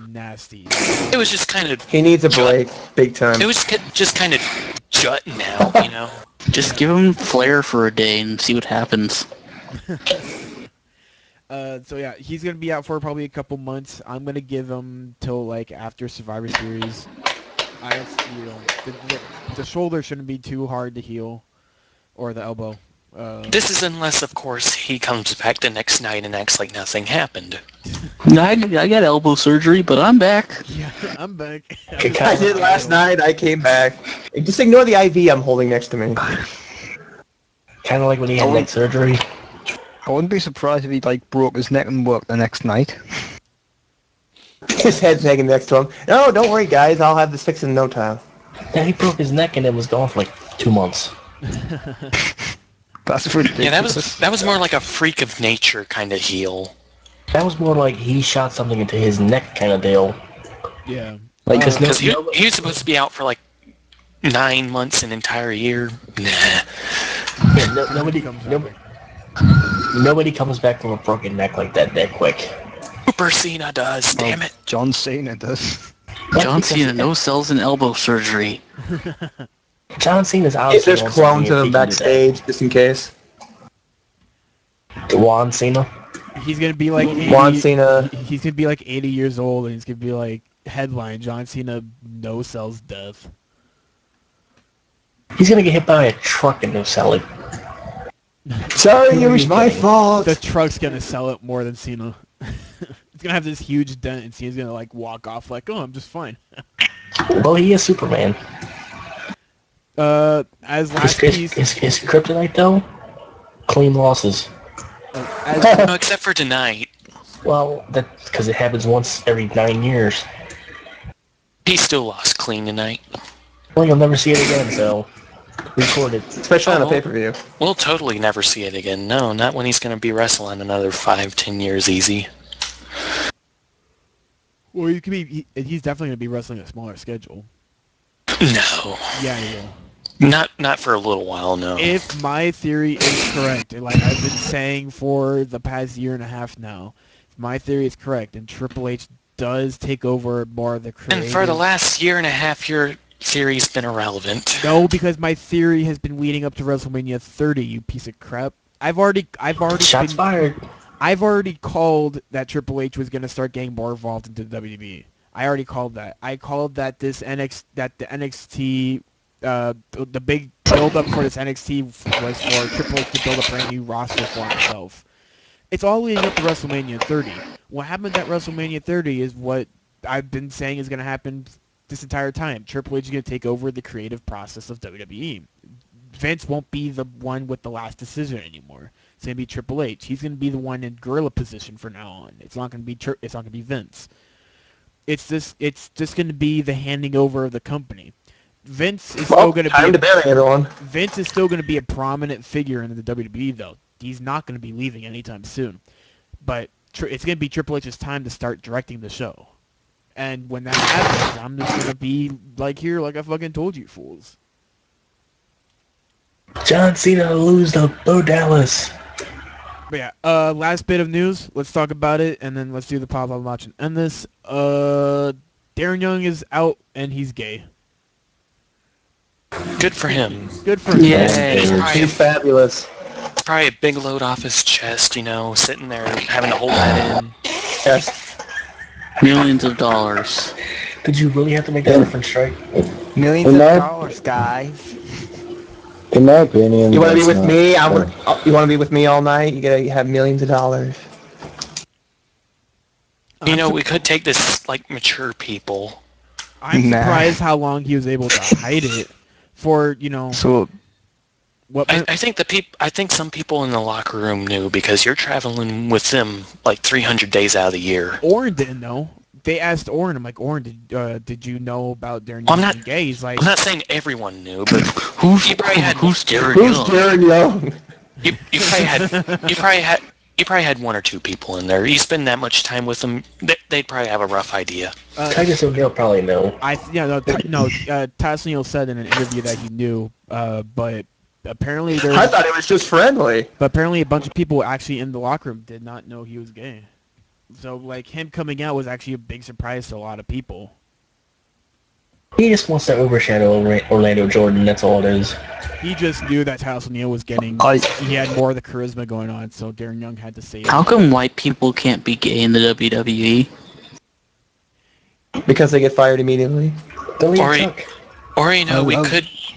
nasty. It was just kind of. He needs a break, big time. It was just kind of jutting out, you know. Just give him Flair for a day and see what happens. So yeah, he's gonna be out for probably a couple months. I'm gonna give him till like after Survivor Series. The shoulder shouldn't be too hard to heal, or the elbow. This is unless, of course, he comes back the next night and acts like nothing happened. I got elbow surgery, but I'm back. Yeah, I'm back. I did last night. I came back. Just ignore the IV I'm holding next to me. Kind of like when he had neck surgery. I wouldn't be surprised if he broke his neck and worked the next night. His head's hanging next to him. No, don't worry, guys. I'll have this fixed in no time. Yeah, he broke his neck and it was gone for like 2 months. That's ridiculous. Yeah, that was more like a freak of nature kind of heel. That was more like he shot something into his neck kind of deal. Yeah. Because he was supposed to be out for like 9 months, an entire year. Nah. Yeah, nobody comes back from a broken neck like that quick. Super Cena does, damn it. John Cena does. John Cena, no cells and elbow surgery. John Cena's If obviously there's on clones something of if him he can do backstage, just in case. that. Juan Cena. He's gonna be like 80, Juan Cena. He's gonna be like 80 years old, and he's gonna be like headline: John Cena no sells death. He's gonna get hit by a truck and no sell it. Sorry, it was my fault. The truck's gonna sell it more than Cena. It's gonna have this huge dent, and Cena's gonna like walk off like, "Oh, I'm just fine." Well, he is Superman. As last piece, Is kryptonite though? Clean losses. No, except for tonight. Well, that's because it happens once every 9 years. He still lost clean tonight. Well, you'll never see it again, so record it. Especially on a pay-per-view. We'll totally never see it again. No, not when he's going to be wrestling another 5-10 years easy. well, you could be. He's definitely gonna be wrestling a smaller schedule. No. Yeah, he will. Not for a little while, no. If my theory is correct, like I've been saying for the past year and a half now, if my theory is correct, and Triple H does take over more of the creative... And for the last year and a half, your theory's been irrelevant. No, because my theory has been leading up to WrestleMania 30, you piece of crap. I've already Shots fired. I've already called that Triple H was going to start getting more involved into the WWE. I already called that. I called that the NXT, the big build-up for this NXT was for Triple H to build a brand new roster for himself. It's all leading up to WrestleMania 30. What happened at WrestleMania 30 is what I've been saying is going to happen this entire time. Triple H is going to take over the creative process of WWE. Vince won't be the one with the last decision anymore. It's going to be Triple H. He's going to be the one in gorilla position from now on. It's not going to be Vince. It's just going to be the handing over of the company. Vince is still going to be time to bury everyone. Vince is still going to be a prominent figure in the WWE though. He's not going to be leaving anytime soon. But it's going to be Triple H's time to start directing the show. And when that happens, I'm just going to be like here, like I fucking told you fools. John Cena to lose to Bo Dallas. But yeah, last bit of news. Let's talk about it, and then let's do the pop up watch and end this. Darren Young is out, and he's gay. Good for him. Good for him. Yeah. He's fabulous. Probably a big load off his chest, sitting there having to hold that in. Yes. Millions of dollars. Did you really have to make that reference, Strike? Millions of dollars, guys. In my opinion, You want to be that's with not me? fair. You want to be with me all night? You gotta have millions of dollars. We could take this like mature people. I'm Nah. surprised how long he was able to hide it for, So what I think some people in the locker room knew because you're traveling with them like 300 days out of the year. Orrin didn't know. They asked Orrin, I'm like, Orrin, did you know about Darren Well, Young being gay? He's like, I'm not saying everyone knew, but Who's Darren Who's Young? Darren Young? you probably had one or two people in there. You spend that much time with them, they'd probably have a rough idea. Titus O'Neil probably know. Titus O'Neil said in an interview that he knew, but apparently I thought it was just friendly. But apparently a bunch of people actually in the locker room did not know he was gay. So, like, him coming out was actually a big surprise to a lot of people. He just wants to overshadow Orlando Jordan, that's all it is. He just knew that Titus O'Neil was he had more of the charisma going on, so Darren Young had to say it. How come white people can't be gay in the WWE? Because they get fired immediately.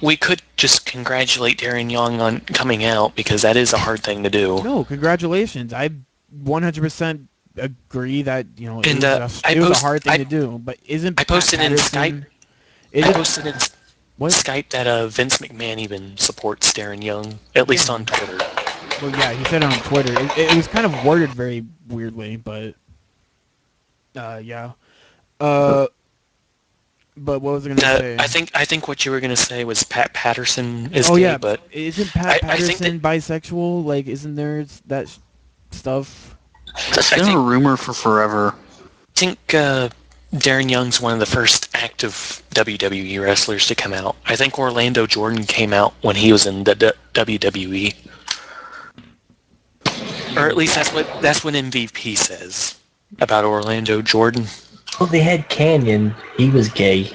We could just congratulate Darren Young on coming out because that is a hard thing to do. No, congratulations. I 100% agree that, And, it was a hard thing to do, but isn't I posted in Patterson- Skype. I posted in Skype that Vince McMahon even supports Darren Young, at least on Twitter. Well, yeah, he said it on Twitter. It was kind of worded very weirdly, but yeah. But what was I going to say? I think what you were going to say was Pat Patterson is oh gay, yeah, but isn't Pat I think Patterson bisexual? Like, isn't there that stuff? That's I been think- a rumor for forever. I think Darren Young's one of the first active WWE wrestlers to come out. I think Orlando Jordan came out when he was in the WWE. Or at least that's what MVP says about Orlando Jordan. Well, they had Canyon. He was gay.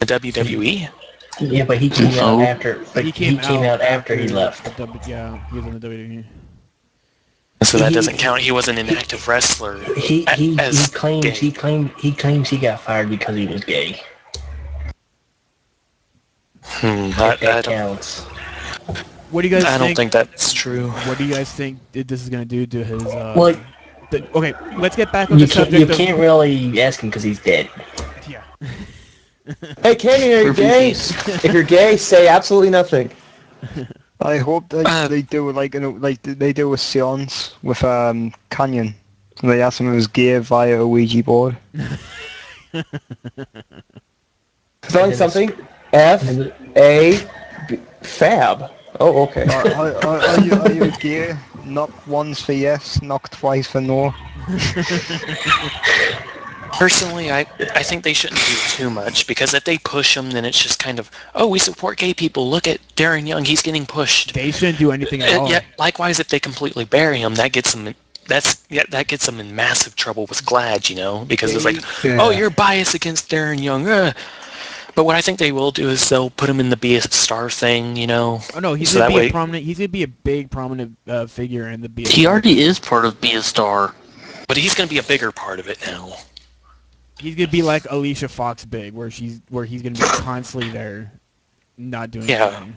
The WWE? Yeah, but he came out Oh. after. But he came out after he left. Yeah, he was in the WWE. So that doesn't count. He wasn't an active wrestler. He as claims gay. he claims he got fired because he was gay. If that counts. What do you guys think? I don't think that's true. What do you guys think this is going to do to his... Well, okay, let's get back on the subject you of... can't really ask him because he's dead. Yeah. Hey, Kenny, are you gay? If you're gay, say absolutely nothing. I hope they do they do a seance with Canyon. And they ask him if he was gay via a Ouija board. Spelling something? Fab. Oh, okay. Are you gay? Knock once for yes, knock twice for no. Personally, I think they shouldn't do too much, because if they push him, then it's just kind of, oh, we support gay people. Look at Darren Young, he's getting pushed. They shouldn't do anything at all. Yeah, likewise, if they completely bury him, that gets them. That gets them in massive trouble with GLAAD, you know, because it's like, oh, you're biased against Darren Young. But what I think they will do is they'll put him in the Be a Star thing, you know. Oh no, he's gonna be a prominent. He's gonna be a big prominent figure in the Be a Star. He already is part of Be a Star. But he's gonna be a bigger part of it now. He's gonna be like Alicia Fox big, where he's gonna be constantly there, not doing anything.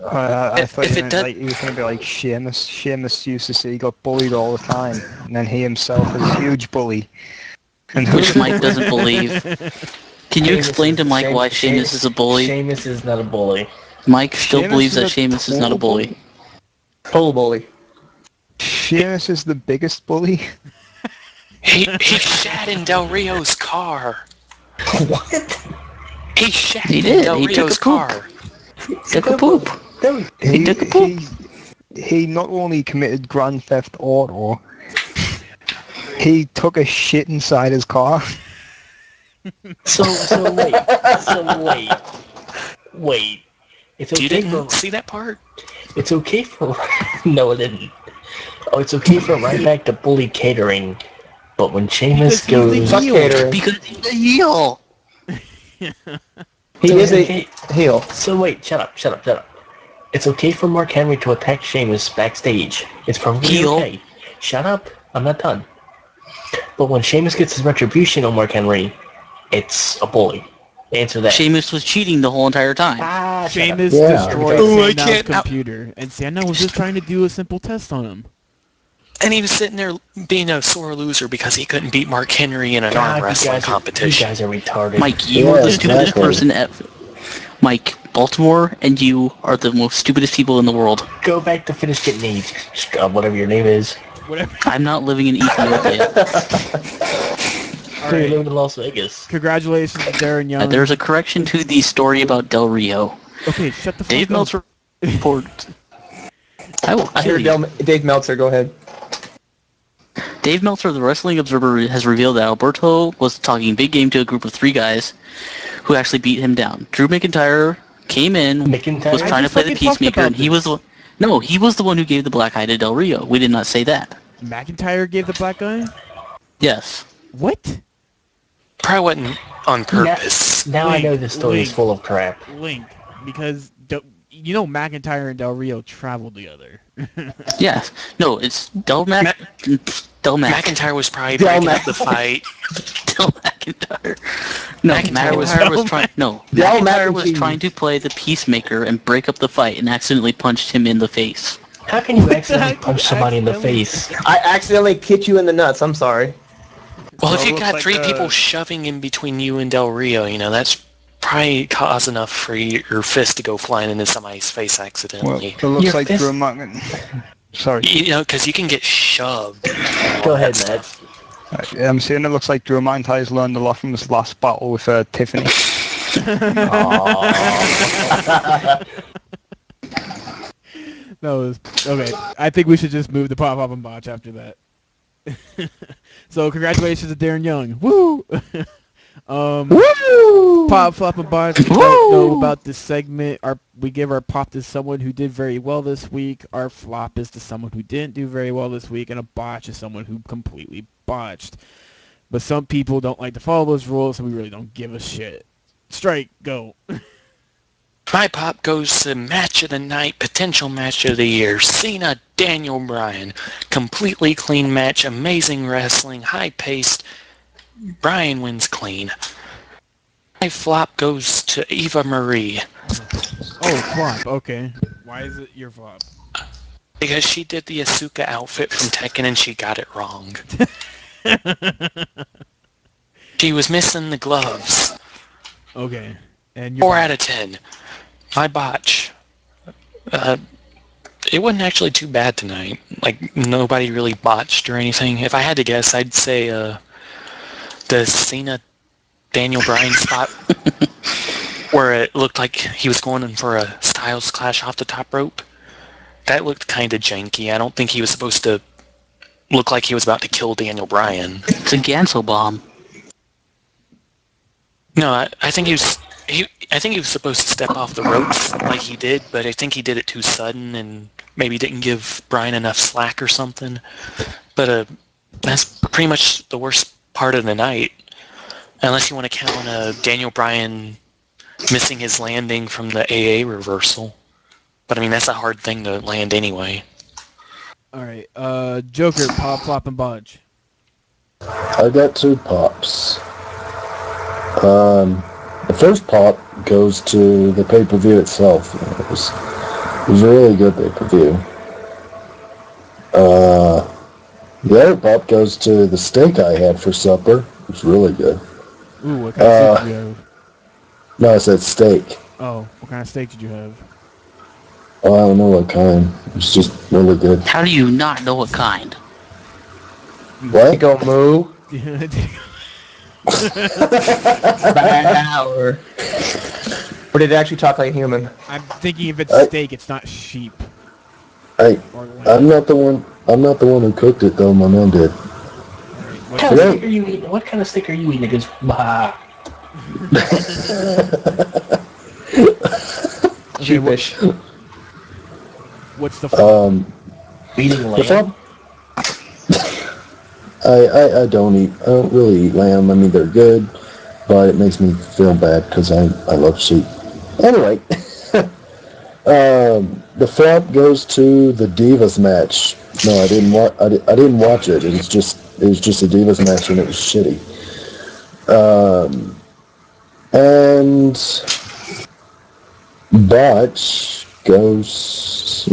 I thought he was going to be like Sheamus. Sheamus used to say he got bullied all the time, and then he himself is a huge bully. Which Mike doesn't believe. Can you explain to Mike why Sheamus is a bully? Sheamus is not a bully. Mike still believes that Sheamus is not a bully. Total bully. Sheamus is the biggest bully. He shat in Del Rio's car. What? He shat He in did. Del He Rio's took a poop. car. Took a poop. He took a poop. He not only committed Grand Theft Auto, he took a shit inside his car. So wait. It's okay You didn't see that part? It's okay for no, it didn't. Oh, it's okay for Ryback to bully catering, but when Sheamus goes, catering. Because he's a heel. He is a heel. So wait, shut up. It's okay for Mark Henry to attack Sheamus backstage. It's probably Heel. okay. Shut up. I'm not done. But when Sheamus gets his retribution on Mark Henry, it's a bully. Answer that. Sheamus was cheating the whole entire time. Sheamus destroyed Sandow's computer, and Sandow was just trying to do a simple test on him. And he was sitting there being a sore loser because he couldn't beat Mark Henry in an arm wrestling competition. You guys are retarded. Mike, you are the stupidest person ever. Mike, Baltimore and you are the most stupidest people in the world. Go back to finish getting age. Whatever your name is. Whatever. I'm not living in Ethiopia. All right. You're living in Las Vegas. Congratulations to Darren Young. There's a correction to the story about Del Rio. Okay, shut the fuck Dave up. Meltzer reported. I will I kill heard you. Dave Meltzer. Go ahead. Dave Meltzer of the Wrestling Observer has revealed that Alberto was talking big game to a group of 3 guys who actually beat him down. Drew McIntyre came in, was trying to play the peacemaker, and he was the one who gave the black eye to Del Rio. We did not say that. McIntyre gave the black eye? Yes. What? Probably wasn't on purpose. Now I know this story is full of crap. Link, because you know McIntyre and Del Rio traveled together. Yes. No, it's Del McIntyre was probably breaking up the fight. Del McIntyre. No, McIntyre was trying to play the peacemaker and break up the fight and accidentally punched him in the face. How can you accidentally punch somebody in the face? I accidentally kicked you in the nuts. I'm sorry. Well, if you got 3 people shoving in between you and Del Rio, you know, that's probably cause enough for your fist to go flying into somebody's face accidentally. Well, it looks like Drew McIntyre. Sorry. You know, because you can get shoved. Go ahead, Matt. I'm saying it looks like Drew McIntyre's learned a lot from his last battle with Tiffany. No, okay. I think we should just move the Pop Up and Botch after that. So congratulations to Darren Young. Woo! Woo! Pop, flop, and botch. If you don't know about this segment, we give our pop to someone who did very well this week. Our flop is to someone who didn't do very well this week, and a botch is someone who completely botched. But some people don't like to follow those rules, so we really don't give a shit. Strike, go. My pop goes to match of the night, potential match of the year. Cena, Daniel Bryan. Completely clean match, amazing wrestling, high-paced. Bryan wins clean. My flop goes to Eva Marie. Oh, flop. Okay. Why is it your flop? Because she did the Asuka outfit from Tekken and she got it wrong. She was missing the gloves. Okay. And your 4 out of 10. My botch. It wasn't actually too bad tonight. Like, nobody really botched or anything. If I had to guess, I'd say the Cena Daniel Bryan spot where it looked like he was going in for a Styles Clash off the top rope. That looked kind of janky. I don't think he was supposed to look like he was about to kill Daniel Bryan. It's a Gansel bomb. No, I think he was supposed to step off the ropes like he did, but I think he did it too sudden and maybe didn't give Bryan enough slack or something. But that's pretty much the worst part of the night, unless you want to count Daniel Bryan missing his landing from the AA reversal. But I mean, that's a hard thing to land anyway. All right. Joker, pop, flop, and botch. I got 2 pops. The first pop goes to the pay-per-view itself. It was a really good pay-per-view. The other pop goes to the steak I had for supper. It was really good. Ooh, what kind of steak did you have? No, I said steak. Oh, what kind of steak did you have? Oh, I don't know what kind. It was just really good. How do you not know what kind? What? Go moo. Or did it actually talk like a human? I'm thinking if it's steak, it's not sheep. I'm not the one. I'm not the one who cooked it though. My mom did. What kind of steak are you eating? What kind of steak are you eating? It goes, bah. Sheepish. What's the flop? Eating lamb? I don't really eat lamb. I mean, they're good, but it makes me feel bad because I love sheep. Anyway, the flop goes to the Divas match. No, I didn't watch it. It was just a Divas match and it was shitty. And botch goes. I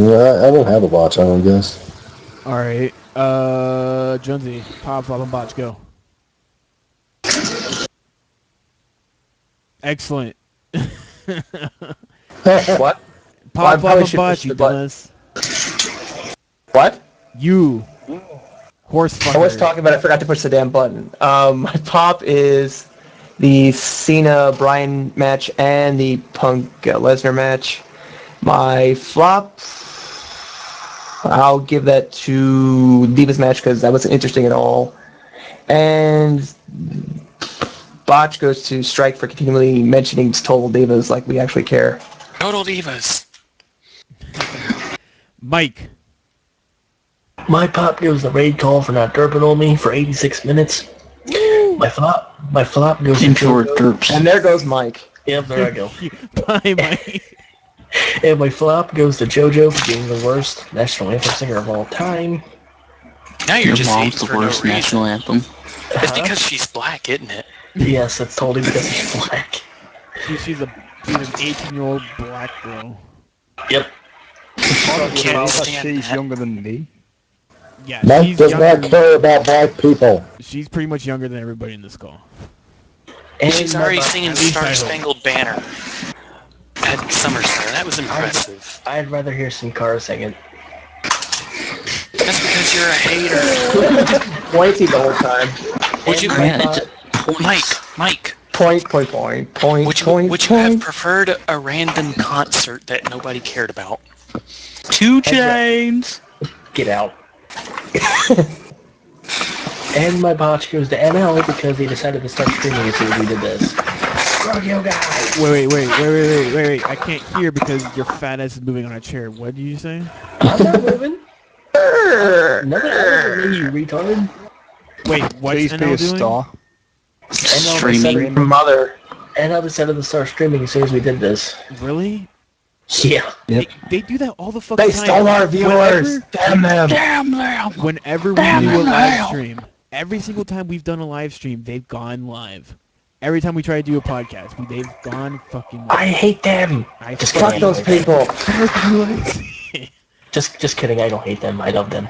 don't have a botch. I don't guess. All right. Jonesy, pop, flop, and botch, go. Excellent. What? Pop, flop, and botch, you dumbass. What? You. Horse fucker. I was talking about it. I forgot to push the damn button. My pop is the Cena Bryan match and the Punk Lesnar match. My flop, I'll give that to Divas match because that wasn't interesting at all. And botch goes to Strike for continually mentioning Total Divas like we actually care. Total Divas. Mike. My pop goes the raid call for not derping on me for 86 minutes. My flop goes to Short derps. And there goes Mike. Yep, there I go. Bye, Mike. And my flop goes to JoJo for being the worst national anthem singer of all time. Now you're Your just mom's hating the for worst no national reason. anthem. It's because she's black, isn't it? Yes, that's totally because she's black. She's an 18-year-old black girl. Yep. Can't stand She's that. younger than me. Yeah, Mike she's does younger. not care about black people. She's pretty much younger than everybody in this call. And She's my already pop- singing at least I Star hope. Spangled Banner at Summerslam. That was impressive. I'd rather hear Sin Cara sing it. That's because you're a hater. Pointy the whole time. Would you, Man, it's Mike? Point. Would you have preferred a random concert that nobody cared about? 2 Chainz. Get out. And my botch goes to NL because they decided to start streaming it so we did this. Rodeo guy. Wait. I can't hear because your fat ass is moving on a chair. What did you say? I'm not moving. Nothing other than me, you retarded. Wait, what's Please be NL a doing? star. NL Streaming. decided- Mother. And I decided to start streaming as soon as we did this. Really? Yeah. Yep. They do that all the fucking They time. stole our viewers. Damn them. Damn them! Whenever we Damn do a them live now. stream, every single time we've done a live stream, they've gone live. Every time we try to do a podcast, they've gone fucking live. I hate them. I Just Fuck kidding. those people. Just kidding. I don't hate them. I love them.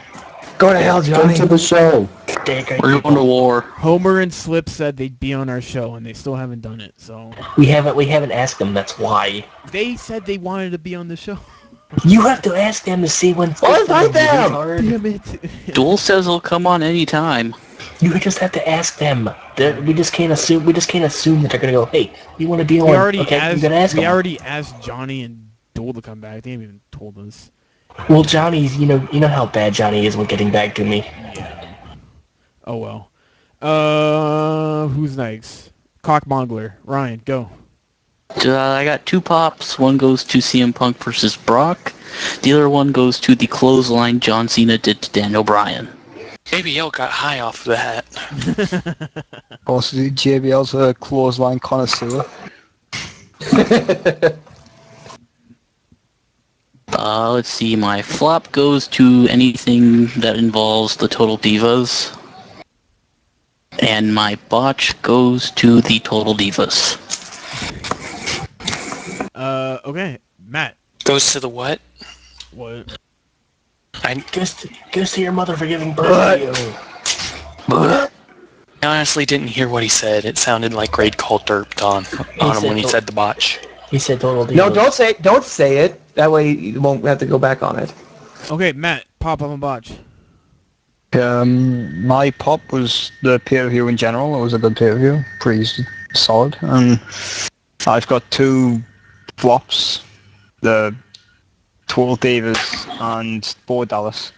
Go to hell, Come Johnny. to the show. They're great We're people. going to war. Homer and Slip said they'd be on our show, and they still haven't done it. So We haven't asked them. That's why. they said they wanted to be on the show. You have to ask them to see when. Well, invite them. Damn it! Duel says he'll come on anytime. You just have to ask them. We just can't assume. We just can't assume that they're gonna go. Hey, you want to be on? We already okay, asked. you gotta ask We them. already asked Johnny and Duel to come back. They haven't even told us. Well, Johnny's. You know how bad Johnny is with getting back to me. Yeah. Oh well. Who's next? Cockmongler. Ryan, go. I got 2 pops. One goes to CM Punk versus Brock. The other one goes to the clothesline John Cena did to Daniel Bryan. JBL got high off of that. Also, JBL's a clothesline connoisseur. Let's see. My flop goes to anything that involves the Total Divas. And my botch goes to the Total Divas. Okay, Matt. Goes to the what? What? Goes to your mother for giving birth to you. I honestly didn't hear what he said. It sounded like Grade Call derped on him when he said the botch. He said total deal. No, don't say it. That way you won't have to go back on it. Okay, Matt. Pop up and botch. My pop was the pay-per-view in general. It was a good pay-per-view. Pretty solid. And I've got 2 flops. The Total Divas and Bo Dallas.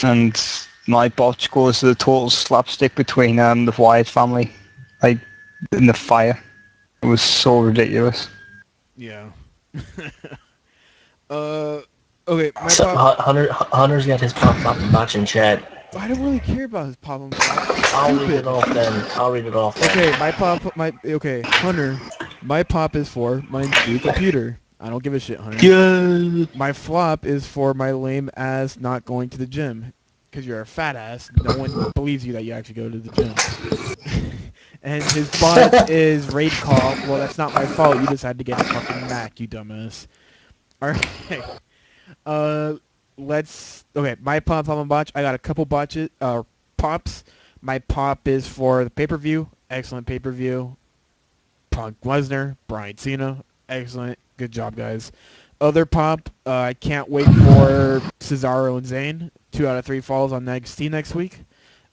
And my botch goes to the total slapstick between the Wyatt family. Like, in the fire. It was so ridiculous. Yeah. Okay, my So, pop. Hunter's got his pop and botch in chat. I don't really care about his pop and botch. I'll read it off then. Okay, my pop. Okay, Hunter. My pop is for my new computer. I don't give a shit, Hunter. Yeah. My flop is for my lame ass not going to the gym. Because you're a fat ass. No one believes you that you actually go to the gym. And his bot is raid call. Well, that's not my fault. You just had to get a fucking Mac, you dumbass. Alright. Okay, my pop and botch. I got a couple pops. My pop is for the pay-per-view. Excellent pay-per-view. Punk Lesnar, Bryan Cena. Excellent. Good job, guys. Other pop, I can't wait for Cesaro and Zayn. 2 out of 3 falls on NXT next week.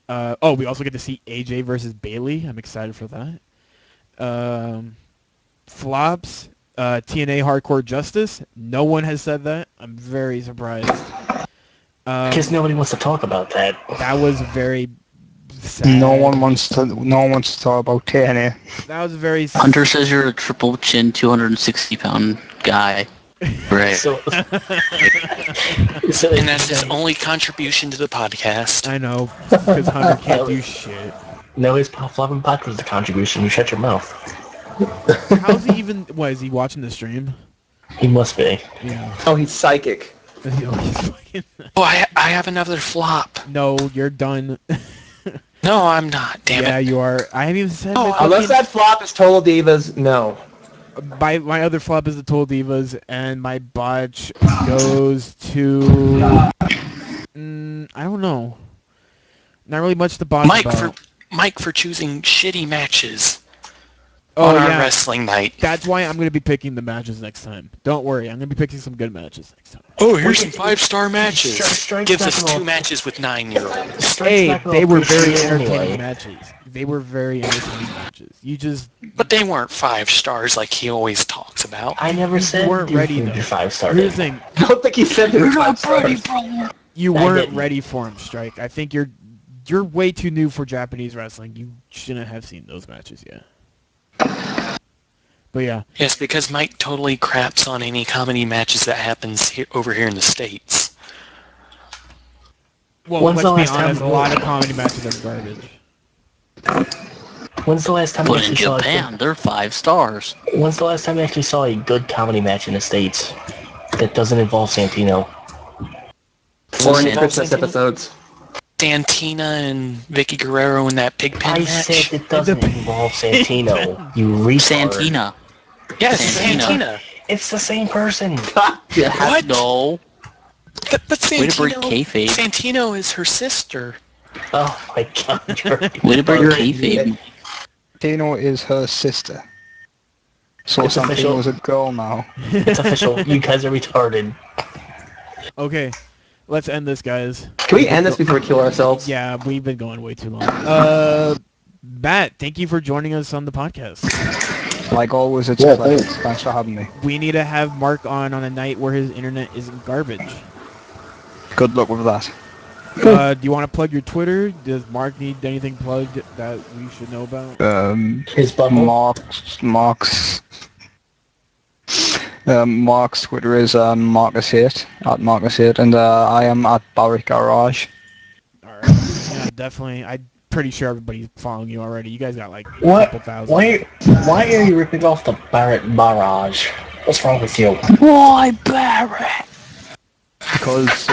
We also get to see AJ versus Bailey. I'm excited for that. Flops, TNA Hardcore Justice. No one has said that. I'm very surprised. Because nobody wants to talk about that. That was very sad. No one wants to talk about TNA. That was very. Hunter says you're a triple chin, 260-pound guy. Right. So And that's his only contribution to the podcast. I know, because Hunter can't do shit. No, his flop and botch was the contribution. You shut your mouth. How's he even? What is he watching the stream? He must be. Yeah. Oh, he's psychic. Oh, I have another flop. No, you're done. No, I'm not. Damn Yeah, it. you are. I haven't even said. Oh, my Unless fucking- that flop is Total Divas, no. my other flop is the Total Divas, and my botch goes to. I don't know. Not really much to botch about. Mike for choosing shitty matches Oh on our yeah, wrestling night. that's why I'm gonna be picking the matches next time. Don't worry, I'm gonna be picking some good matches next time. Oh, here's some 5-star matches. Strike's Gives not us gonna- 2 matches with 9-year-olds. Hey, they were very entertaining anyway. matches. They were very entertaining matches. You just But they weren't 5 stars like he always talks about. I never said weren't ready though. You're 5-star. Here's the thing. I don't think he said they were You're not 5 stars. ready, bro. You I weren't didn't. ready for him, Strike. I think you're way too new for Japanese wrestling. You shouldn't have seen those matches yet. But yeah, Yes, because Mike totally craps on any comedy matches that happens over here in the States. well, When's the let's be last time- honest. A lot of comedy matches are garbage. When's the last time you But in actually saw Japan, they're 5 stars. When's the last time you actually saw a good comedy match in the States that doesn't involve Santino? Or any Santino? Christmas episodes. Santina and Vicky Guerrero in that pig pen I match. said it doesn't involve Santino. You retard. Santina. Yes, Santina. Santina. It's the same person. What? No. But Way to break Santino, kayfabe. Santino is her sister. Oh my god, you're Way to break you're- kayfabe. Tino is her sister. So It's official. Santino's a girl now. It's official. You guys are retarded. Okay, let's end this, guys. Can we end this before we kill ourselves? Yeah, we've been going way too long. Matt, thank you for joining us on the podcast. Like always, it's Yeah, a pleasure. thanks. Thanks for having me. We need to have Mark on a night where his internet isn't garbage. Good luck with that. Do you want to plug your Twitter? Does Mark need anything plugged that we should know about? His butthole. Mark's Twitter is Marcus8 at Marcus8, and I am at Barrick Garage. All right. Yeah, definitely. I'm pretty sure everybody's following you already. You guys got like a What? couple thousand. Why are you ripping off the Barrett Barrage? What's wrong with you? Why, Barrett? Because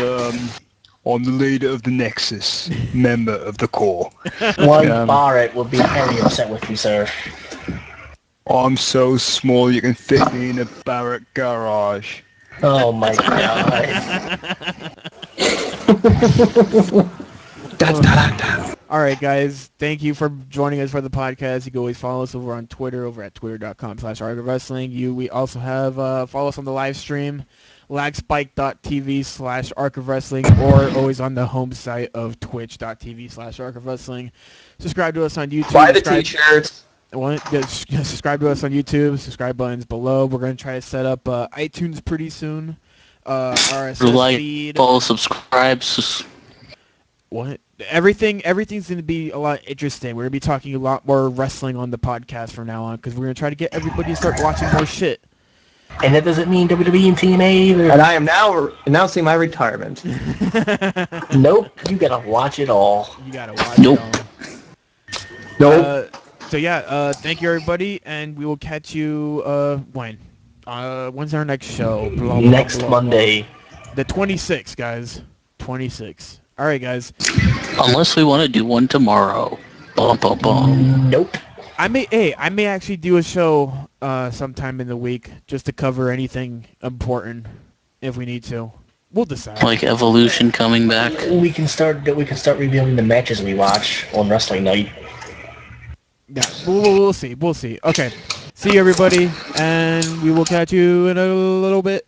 I'm the leader of the Nexus, member of the core. Why Um, Barrett would be very upset with you, sir? I'm so small you can fit me in a Barrett Garage. Oh my god. All right, guys. Thank you for joining us for the podcast. You can always follow us over on Twitter, over at twitter.com/arcofwrestling. We also have follow us on the live stream, lagspike.tv/arcofwrestling, or always on the home site of twitch.tv/arcofwrestling. Subscribe to us on YouTube. Buy the Subscribe- t-shirts. Subscribe to us on YouTube. Subscribe buttons below. We're going to try to set up iTunes pretty soon. RSS Like, feed. follow, subscribe. What? Everything's going to be a lot interesting. We're going to be talking a lot more wrestling on the podcast from now on because we're going to try to get everybody to start watching more shit. And that doesn't mean WWE and TNA either. And I am now announcing my retirement. Nope, you gotta watch it all. You got to watch Nope. it No. all. So yeah, thank you everybody, and we will catch you when? When's our next show? Blah, blah, Next blah, blah. Monday. The 26th, guys. 26. All right, guys. Unless we want to do one tomorrow. Bum, bum, bum. Nope. I may actually do a show sometime in the week just to cover anything important if we need to. We'll decide. Like Evolution coming back. We can start reviewing the matches we watch on wrestling night. Yeah, we'll see. We'll see. Okay. See you everybody, and we will catch you in a little bit.